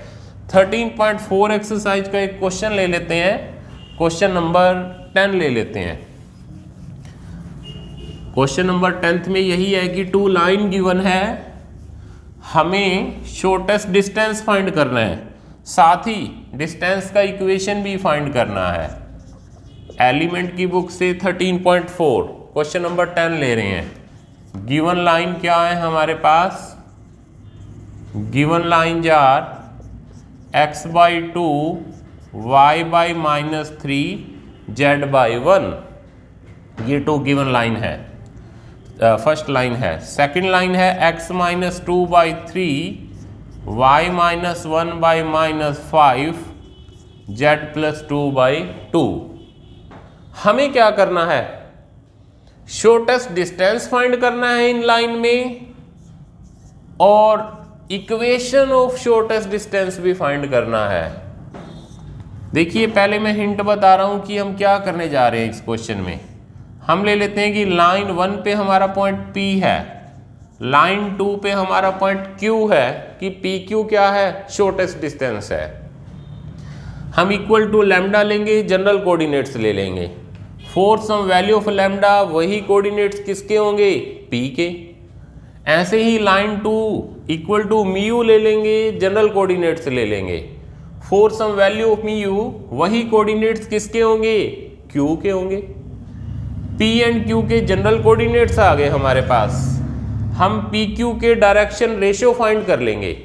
13.4 एक्सरसाइज का एक क्वेश्चन ले लेते हैं, क्वेश्चन नंबर 10 ले लेते हैं। क्वेश्चन नंबर 10 में यही है कि 2 लाइन गिवन है, हमें शॉर्टेस्ट डिस्टेंस फाइंड करना है, साथ ही डिस्टेंस का इक्वेशन भी फाइंड करना है। एलिमेंट की बुक से 13.4 क्वेश्चन नंबर 10 ले रहे हैं। गिवन लाइन क्या है हमारे पास, given line jar x/2 y/-3 z/1, ये 2 गिवन लाइन है, फर्स्ट लाइन है। सेकंड लाइन है x-2/3 y-1/-5 z+2/2। हमें क्या करना है, शॉर्टेस्ट डिस्टेंस फाइंड करना है इन लाइन में और इक्वेशन ऑफ शॉर्टेस्ट डिस्टेंस भी फाइंड करना है। देखिए, पहले मैं हिंट बता रहा हूं कि हम क्या करने जा रहे हैं इस क्वेश्चन में। हम ले लेते हैं कि लाइन 1 पे हमारा पॉइंट P है, लाइन 2 पे हमारा पॉइंट Q है, कि PQ क्या है, शॉर्टेस्ट डिस्टेंस है। हम इक्वल टू लैम्डा लेंगे, जनरल कोऑर्डिनेट्स ले लेंगे। For some value of lambda वही कोऑर्डिनेट्स किसके होंगे, P के। ऐसे ही लाइन 2 इक्वल टू म्यू ले लेंगे, जनरल कोऑर्डिनेट्स ले लेंगे। For some value of mu वही कोऑर्डिनेट्स किसके होंगे, Q के होंगे। P एंड Q के जनरल कोऑर्डिनेट्स आ गए हमारे पास। हम PQ के डायरेक्शन रेशियो फाइंड कर लेंगे।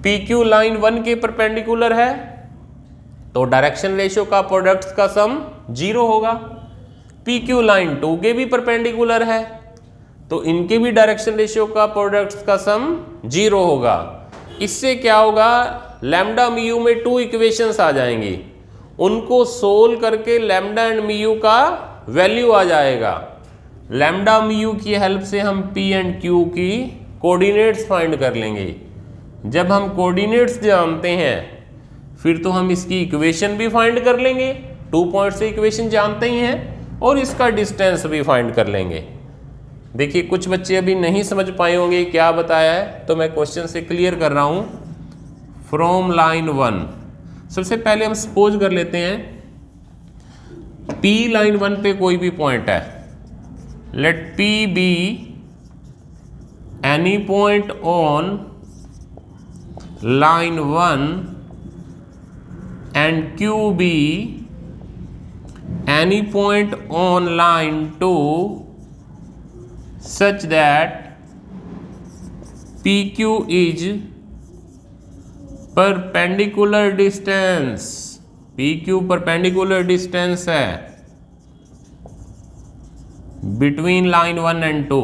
PQ लाइन 1 के परपेंडिकुलर है तो डायरेक्शन रेशियो का प्रोडक्ट्स का सम 0 होगा। PQ लाइन 2 के भी परपेंडिकुलर है तो इनके भी डायरेक्शन रेशियो का प्रोडक्ट्स का सम 0 होगा। इससे क्या होगा, लैम्डा म्यू में 2 इक्वेशंस आ जाएंगी, उनको सोल्व करके लैम्डा एंड म्यू का वैल्यू आ जाएगा। लैम्डा म्यू की हेल्प से हम P एंड Q की कोऑर्डिनेट्स फाइंड कर लेंगे। जब हम कोऑर्डिनेट्स जानते हैं फिर तो हम इसकी इक्वेशन भी फाइंड कर लेंगे, 2 पॉइंट से इक्वेशन जानते ही हैं, और इसका डिस्टेंस भी फाइंड कर लेंगे। देखिए कुछ बच्चे अभी नहीं समझ पाए होंगे क्या बताया है, तो मैं क्वेश्चन से क्लियर कर रहा हूं। फ्रॉम लाइन 1, सबसे पहले हम सपोज कर लेते हैं P लाइन 1 पे कोई भी पॉइंट है, let P be any point on line 1 and Q be any point on line 2 such that PQ is perpendicular distance, PQ perpendicular distance है between line 1 and 2।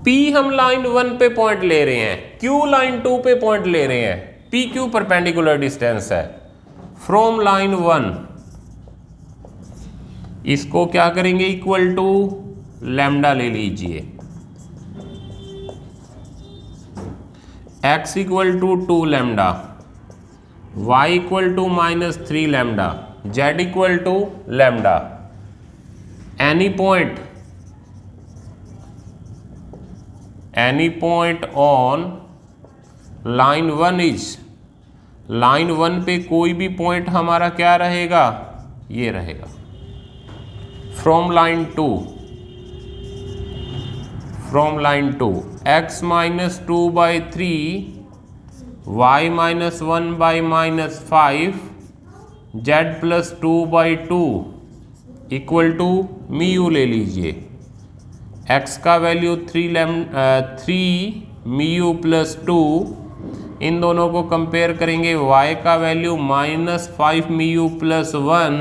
P हम line 1 पे point ले रहे हैं, Q लाइन 2 पे point ले रहे हैं, PQ परपेंडिकुलर डिस्टेंस है फ्रॉम लाइन 1। इसको क्या करेंगे, इक्वल टू लैम्डा ले लीजिए, x equal to 2 lambda, y equal to -3 lambda, z equal to lambda. Any point on line 1 is, line 1 पे कोई भी पॉइंट हमारा क्या रहेगा, ये रहेगा। From line 2, x -2/3 y -1/-5 z +2/2 equal to μ ले लीजिए, x का वैल्यू 3 μ + 2, इन दोनों को कंपेयर करेंगे, y का वैल्यू -5 μ + 1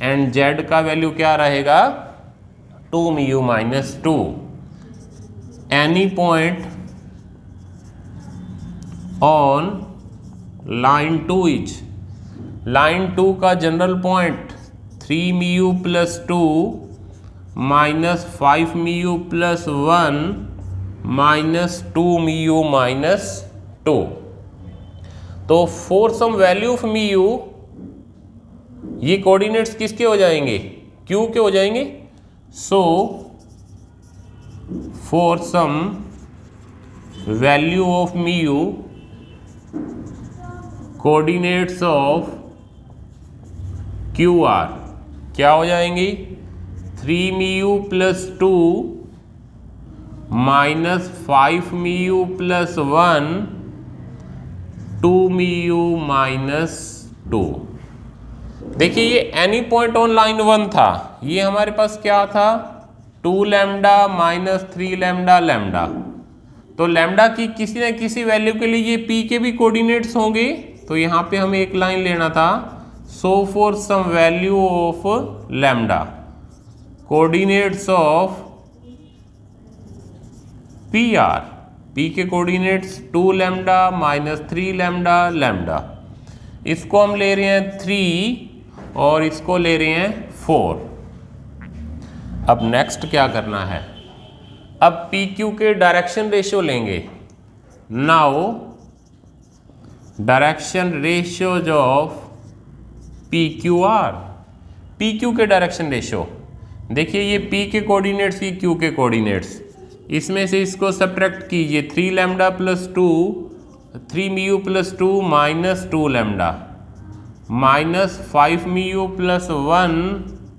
एंड z का वैल्यू क्या रहेगा, 2 μ - 2। Any point on line 2 is, line 2 का जनरल पॉइंट 3 μ + 2 -5 μ + 1 -2 μ - 2। तो फॉर सम वैल्यू ऑफ μ ये कोऑर्डिनेट्स किसके हो जाएंगे, Q के हो जाएंगे। So for some value of μ coordinates of QR क्या हो जाएंगी, 3 μ + 2 -5 μ + 1 2 μ - 2। देखिए ये एनी पॉइंट ऑन लाइन 1 था, ये हमारे पास क्या था, 2 लैम्डा -3 लैम्डा लैम्डा। तो लैम्डा की किसी न किसी वैल्यू के लिए ये P के भी कोऑर्डिनेट्स होंगे, तो यहाँ पे हमें एक लाइन लेना था। So for some value of lambda coordinates of PR, P के कोऑर्डिनेट्स 2 लैम्डा -3 लैम्डा लैम्डा, इसको हम ले रहे हैं 3 और इसको ले रहे हैं 4। अब नेक्स्ट क्या करना है, अब PQ के डायरेक्शन रेशियो लेंगे। Now direction ratios of PQR, PQ के डायरेक्शन रेशियो, देखिए ये P के कोऑर्डिनेट्स, ये Q के कोऑर्डिनेट्स, इसमें से इसको सब्ट्रैक्ट कीजिए, 3 लैम्डा + 2 3 μ + 2 -2 लैम्डा -5 μ + 1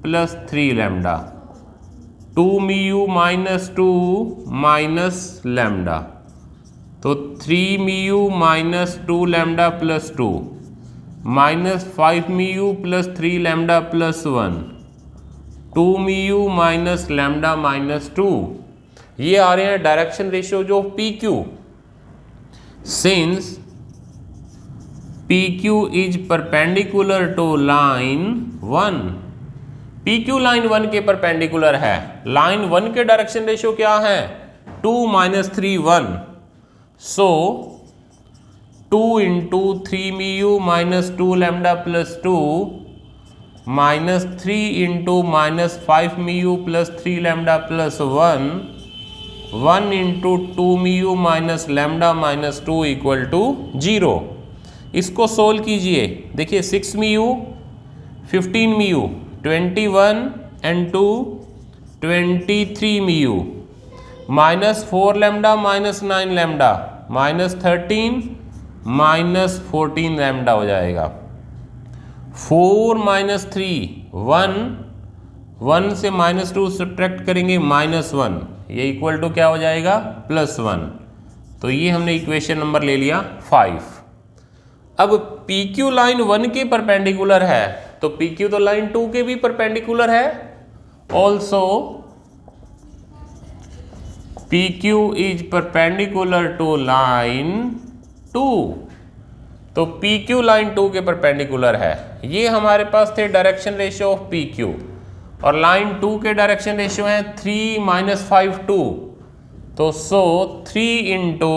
+ 3 लैम्डा 2 μ - 2 लैम्डा, तो 3 μ - 2 लैम्डा + 2 -5 μ + 3 लैम्डा + 1 2 μ - लैम्डा -2। ये आ रहे हैं डायरेक्शन रेशियो जो PQ। Since PQ is perpendicular to line 1, PQ line 1 के परपेंडिकुलर है, लाइन 1 के डायरेक्शन रेशियो क्या है, 2 - 3 1। सो 2 × 3 μ - 2 लैम्डा + 2 -3 × -5 μ + 3 लैम्डा + 1 1 × 2 μ - लैम्डा -2 = 0। इसको सोल्व कीजिए, देखिए 6 μ 15 μ 21 and 2 23 mu minus 4 lambda minus 9 lambda minus 13 minus 14 lambda हो जाएगा। 4 माइनस 3 1, 1 से माइनस 2 सब्ट्रैक्ट करेंगे -1, ये इक्वल टू क्या हो जाएगा +1। तो ये हमने इक्वेशन नंबर ले लिया 5। अब PQ लाइन 1 के परपेंडिकुलर है तो PQ तो लाइन 2 के भी परपेंडिकुलर है। Also PQ is perpendicular to line 2, तो PQ लाइन 2 के परपेंडिकुलर है। ये हमारे पास थे डायरेक्शन रेशियो ऑफ PQ और लाइन 2 के डायरेक्शन रेशियो है 3 - 5 2, तो so 3 into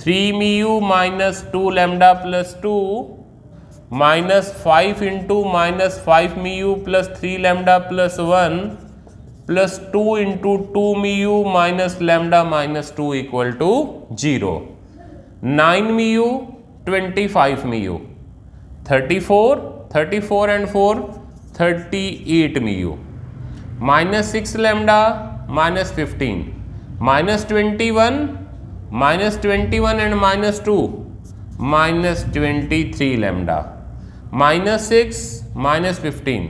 3 mu minus 2 lambda plus 2 minus 5 into minus 5 mu plus 3 lambda plus 1 plus 2 into 2 mu minus lambda minus 2 equal to 0। 9 mu 25 mu 34 and 4 38 mu minus 6 lambda minus 15 minus 21 and minus 2 minus 23 lambda minus 6 minus 15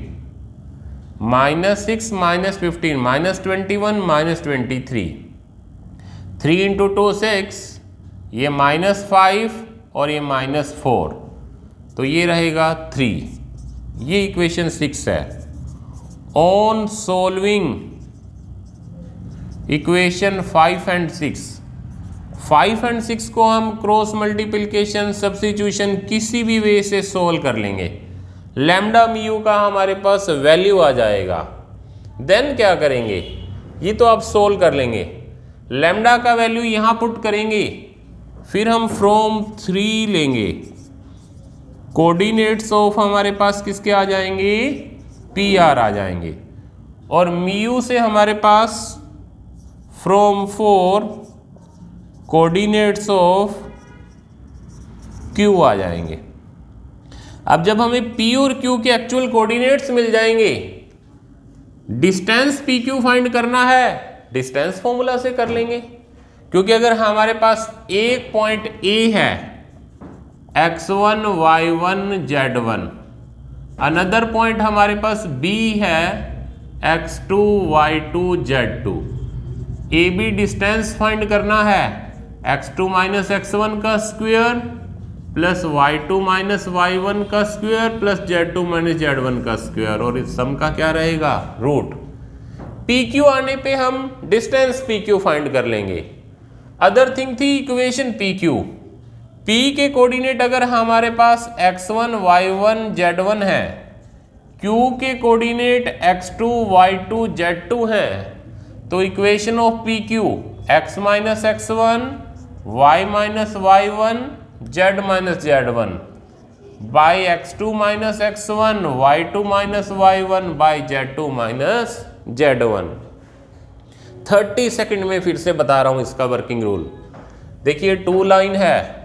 minus 6 minus 15 minus 21 minus 23, 3 into 2 6, ये -5 और ये -4, तो ये रहेगा 3। ये equation 6 है। On solving equation 5 and 6, 5 and 6 को हम क्रॉस मल्टीप्लिकेशन सब्स्टिट्यूशन किसी भी वे से सोल्व कर लेंगे। लैम्डा म्यू का हमारे पास वैल्यू आ जाएगा। देन क्या करेंगे, ये तो आप सोल्व कर लेंगे। लैम्डा का वैल्यू यहाँ पुट करेंगे, फिर हम फ्रॉम 3 लेंगे। कोऑर्डिनेट्स ऑफ हमारे पास किसके आ जाएंगे, PR आ जाएंगे। और म्यू से हमारे पास फ्रॉम 4 कोऑर्डिनेट्स ऑफ Q आ जाएंगे। अब जब हमें P और Q के एक्चुअल कोऑर्डिनेट्स मिल जाएंगे, डिस्टेंस PQ फाइंड करना है, डिस्टेंस फॉर्मूला से कर लेंगे। क्योंकि अगर हमारे पास एक पॉइंट A है x1 y1 z1, another point हमारे पास B है x2 y2 z2, AB distance find करना है x2 माइनस x1 का square plus y2 minus y1 का square plus z2 minus z1 का स्क्वायर, और इस सम का क्या रहेगा रूट। PQ आने पे हम डिस्टेंस PQ फाइंड कर लेंगे। अदर थिंग थी इक्वेशन PQ, P के कोऑर्डिनेट अगर हमारे पास x1 y1 z1 है, Q के कोऑर्डिनेट x2 y2 z2 है, तो equation of PQ x minus x1 y minus y1 z minus z1 by x2 minus x1 y2 minus y1 by z2 minus z1। 30 second में फिर से बता रहा हूं इसका वर्किंग रूल। देखिए 2 लाइन है,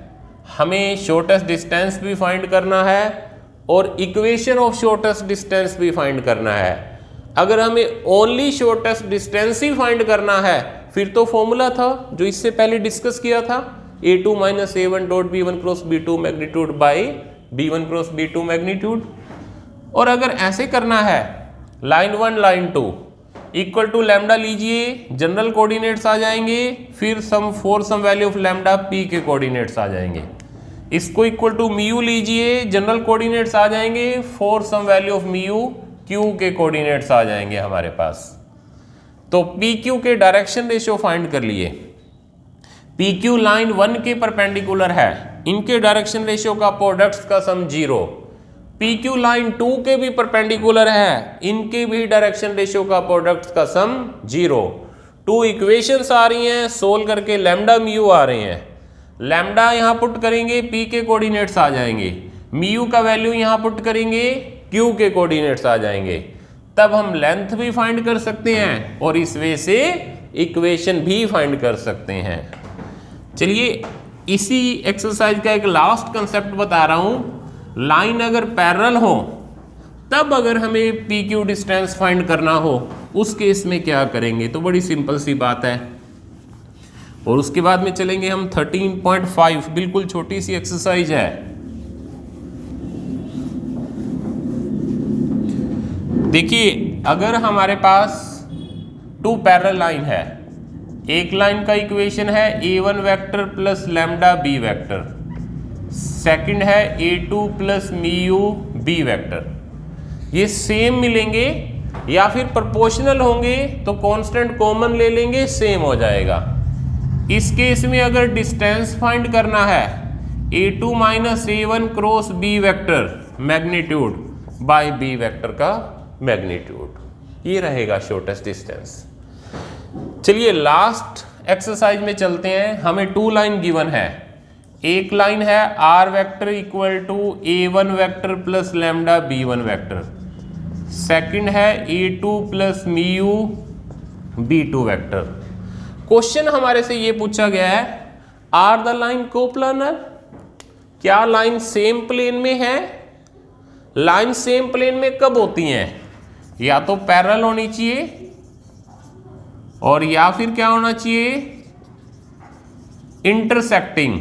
हमें शॉर्टेस्ट डिस्टेंस भी फाइंड करना है और इक्वेशन ऑफ शॉर्टेस्ट डिस्टेंस भी फाइंड करना है। अगर हमें ओनली शॉर्टेस्ट डिस्टेंस ही फाइंड करना है फिर तो फॉर्मूला था जो इससे पहले डिस्कस किया था, A2 minus A1 dot B1 cross B2 magnitude by B1 cross B2 magnitude. और अगर ऐसे करना है line 1 line 2 equal to lambda लीजिए, जनरल कोऑर्डिनेट्स आ जाएंगे, फिर some value of lambda P के कोऑर्डिनेट्स आ जाएंगे। इसको इक्वल टू म्यू लीजिए, जनरल कोऑर्डिनेट्स आ जाएंगे, for some value of mu Q के कोऑर्डिनेट्स आ जाएंगे हमारे पास। तो PQ के डायरेक्शन रेशियो फाइंड कर लिए। PQ लाइन 1 के परपेंडिकुलर है, इनके डायरेक्शन रेशियो का प्रोडक्ट्स का सम 0। PQ लाइन 2 के भी परपेंडिकुलर है, इनके भी डायरेक्शन रेशियो का प्रोडक्ट्स का सम 0। 2 इक्वेशंस आ रही हैं, सोल्व करके लैम्डा म्यू आ रहे हैं। लैम्डा यहाँ पुट करेंगे, P के कोऑर्डिनेट्स आ जाएंगे, म्यू का वैल्यू यहाँ पुट करेंगे, Q के कोऑर्डिनेट्स आ जाएंगे। तब हम लेंथ भी फाइंड कर सकते हैं और इस वे से इक्वेशन भी फाइंड कर सकते हैं। चलिए इसी एक्सरसाइज का एक लास्ट कंसेप्ट बता रहा हूं। लाइन अगर पैरेलल हो तब अगर हमें PQ डिस्टेंस फाइंड करना हो उस केस में क्या करेंगे? तो बड़ी सिंपल सी बात है। और उसके बाद में चलेंगे हम 13.5, बिल्कुल छोटी सी एक्सरसाइज है। देखिए, अगर हमारे पास 2 पैरेलल लाइन है, एक लाइन का इक्वेशन है a1 vector plus lambda b vector, second है a2 plus mu b vector. ये सेम मिलेंगे या फिर प्रोपोर्शनल होंगे तो कांस्टेंट कॉमन ले लेंगे, सेम हो जाएगा। इस केस में अगर डिस्टेंस फाइंड करना है, a2 minus a1 cross b vector magnitude by b vector का मैग्नीट्यूड, ये रहेगा शॉर्टेस्ट डिस्टेंस। चलिए लास्ट एक्सरसाइज में चलते हैं। हमें 2 लाइन गिवन है। एक लाइन है r vector equal to a1 vector plus lambda b1 vector, second है a2 plus mu b2 vector. Question हमारे से ये पूछा गया है, आर द लाइन कोप्लानर? क्या लाइन सेम प्लेन में है? लाइन सेम प्लेन में कब होती हैं? या तो पैरेलल होनी चाहिए और या फिर क्या होना चाहिए? इंटरसेक्टिंग।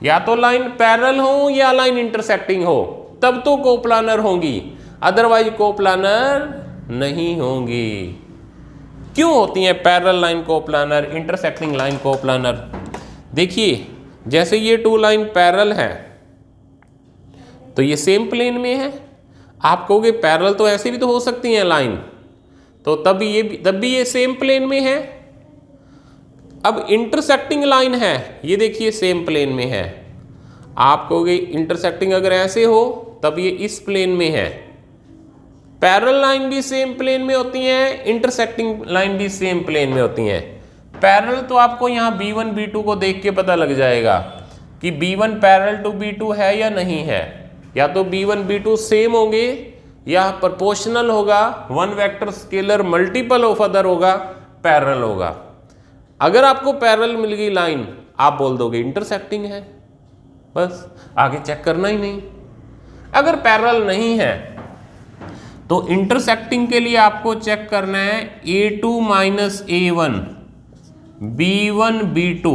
या तो लाइन पैरेलल हो या लाइन इंटरसेक्टिंग हो, तब तो कोप्लानर होंगी, अदरवाइज कोप्लानर नहीं होंगी। क्यों होती हैं parallel line coplanar, intersecting line coplanar? देखिए, जैसे ये 2 लाइन पैरेलल हैं तो ये सेम प्लेन में है। आप कहोगे पैरेलल तो ऐसे भी तो हो सकती हैं लाइन, तो तब भी ये सेम प्लेन में है। अब इंटरसेक्टिंग लाइन है, ये देखिए सेम प्लेन में है। आप कहोगे इंटरसेक्टिंग अगर ऐसे हो तब ये इस प्लेन में है। पैरेलल लाइन भी सेम प्लेन में होती हैं, इंटरसेक्टिंग लाइन भी सेम प्लेन में होती हैं। पैरेलल तो आपको यहाँ b1 b2 को देख के पता लग जाएगा कि b1 पैरेलल टू b2 है या नहीं है। या तो b1 b2 सेम होंगे या प्रोपोर्शनल होगा, one vector scalar multiple of other होगा, पैरेलल होगा। अगर आपको पैरेलल मिल गई लाइन, आप बोल दोगे इंटरसेक्टिंग है, बस आगे चेक करना ही नहीं। अगर पैरेलल नहीं है तो इंटरसेक्टिंग के लिए आपको चेक करना है a2 minus a1 b1 b2,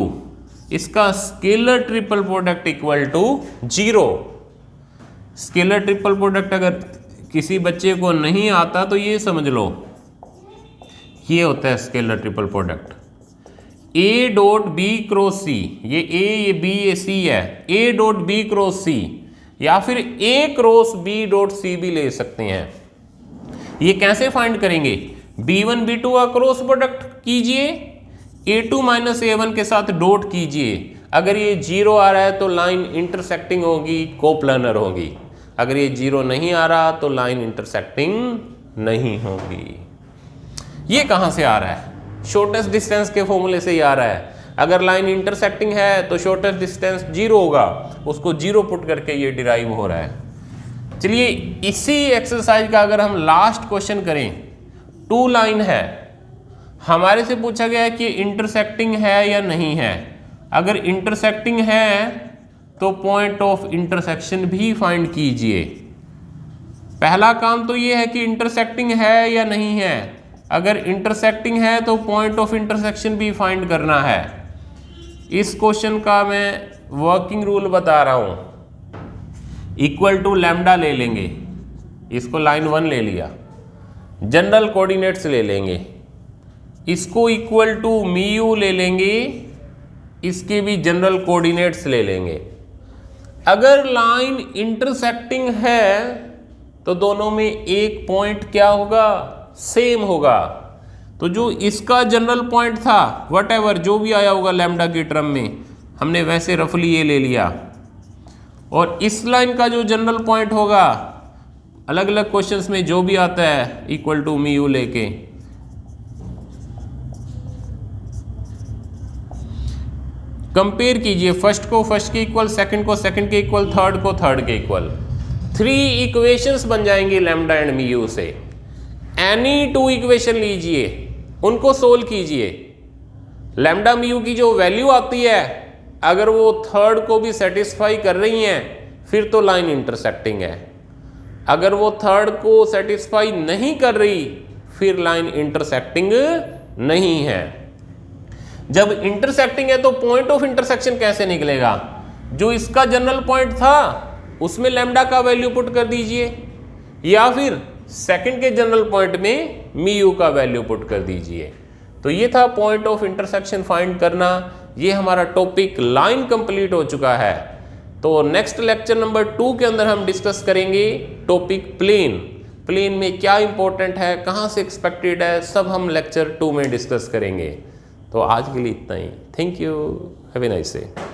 इसका scalar triple product equal to 0। Scalar triple product अगर किसी बच्चे को नहीं आता तो ये समझ लो, ये होता है scalar triple product. a dot b cross c, ये a ये b ये c है, a dot b cross c या फिर a cross b dot c भी ले सकते हैं। ये कैसे फाइंड करेंगे? b1 b2 का क्रॉस प्रोडक्ट कीजिए, a2 माइनस a1 के साथ डॉट कीजिए। अगर ये 0 आ रहा है तो लाइन इंटरसेक्टिंग होगी, कोप्लानर होगी। अगर ये 0 नहीं आ रहा तो लाइन इंटरसेक्टिंग नहीं होगी। ये कहाँ से आ रहा है? शॉर्टेस्ट डिस्टेंस के फॉर्मूले से ही आ रहा है। अगर लाइन इंटरसेक्टिंग है तो शॉर्टेस्ट डिस्टेंस 0 होगा, उसको 0 पुट करके ये डिराइव हो रहा है। चलिए इसी एक्सरसाइज का अगर हम लास्ट क्वेश्चन करें, 2 लाइन है, हमारे से पूछा गया है कि इंटरसेक्टिंग है या नहीं है। अगर इंटरसेक्टिंग है तो पॉइंट ऑफ इंटरसेक्शन भी फाइंड कीजिए। पहला काम तो ये है कि इंटरसेक्टिंग है या नहीं है। अगर इंटरसेक्टिंग है तो पॉइंट ऑफ इंटरसेक्शन भी फाइंड करना है। इस क्वेश्चन का मैं वर्किंग रूल बता रहा हूं। इक्वल टू लैम्डा ले लेंगे, इसको लाइन 1 ले लिया, जनरल कोऑर्डिनेट्स ले लेंगे, इसको इक्वल टू म्यू ले लेंगे, इसके भी जनरल कोऑर्डिनेट्स ले लेंगे। अगर लाइन इंटरसेक्टिंग है तो दोनों में एक पॉइंट क्या होगा? सेम होगा। तो जो इसका जनरल पॉइंट था, व्हाटएवर जो भी आया होगा लैम्डा के टर्म में, हमने वैसे रफली ये ले लिया। और इस लाइन का जो जनरल पॉइंट होगा, अलग अलग क्वेश्चंस में जो भी आता है, इक्वल टू म्यू लेके कंपेयर कीजिए। फर्स्ट को फर्स्ट के इक्वल, सेकंड को सेकंड के इक्वल, थर्ड को थर्ड के इक्वल। 3 इक्वेशंस बन जाएंगी लैम्डा एंड म्यू से। एनी 2 इक्वेशन लीजिए, उनको सोल्व कीजिए। लैम्डा म्यू की जो वैल्यू आती है, अगर वो थर्ड को भी सेटिस्फाई कर रही हैं फिर तो लाइन इंटरसेक्टिंग है। अगर वो थर्ड को सेटिस्फाई नहीं कर रही फिर लाइन इंटरसेक्टिंग नहीं है। जब इंटरसेक्टिंग है तो पॉइंट ऑफ इंटरसेक्शन कैसे निकलेगा? जो इसका जनरल पॉइंट था उसमें लैम्डा का वैल्यू पुट कर दीजिए, या फिर सेकंड के जनरल पॉइंट में मी यू का वैल्यू पुट कर दीजिए। तो ये था पॉइंट ऑफ इंटरसेक्शन फाइंड करना। ये हमारा टॉपिक लाइन कंप्लीट हो चुका है। तो नेक्स्ट लेक्चर नंबर 2 के अंदर हम डिस्कस करेंगे टॉपिक प्लेन। प्लेन में क्या इंपॉर्टेंट है, कहाँ से एक्सपेक्टेड है, सब हम लेक्चर 2 में डिस्कस करेंगे। तो आज के लिए इतना ही। Thank you, have a nice day.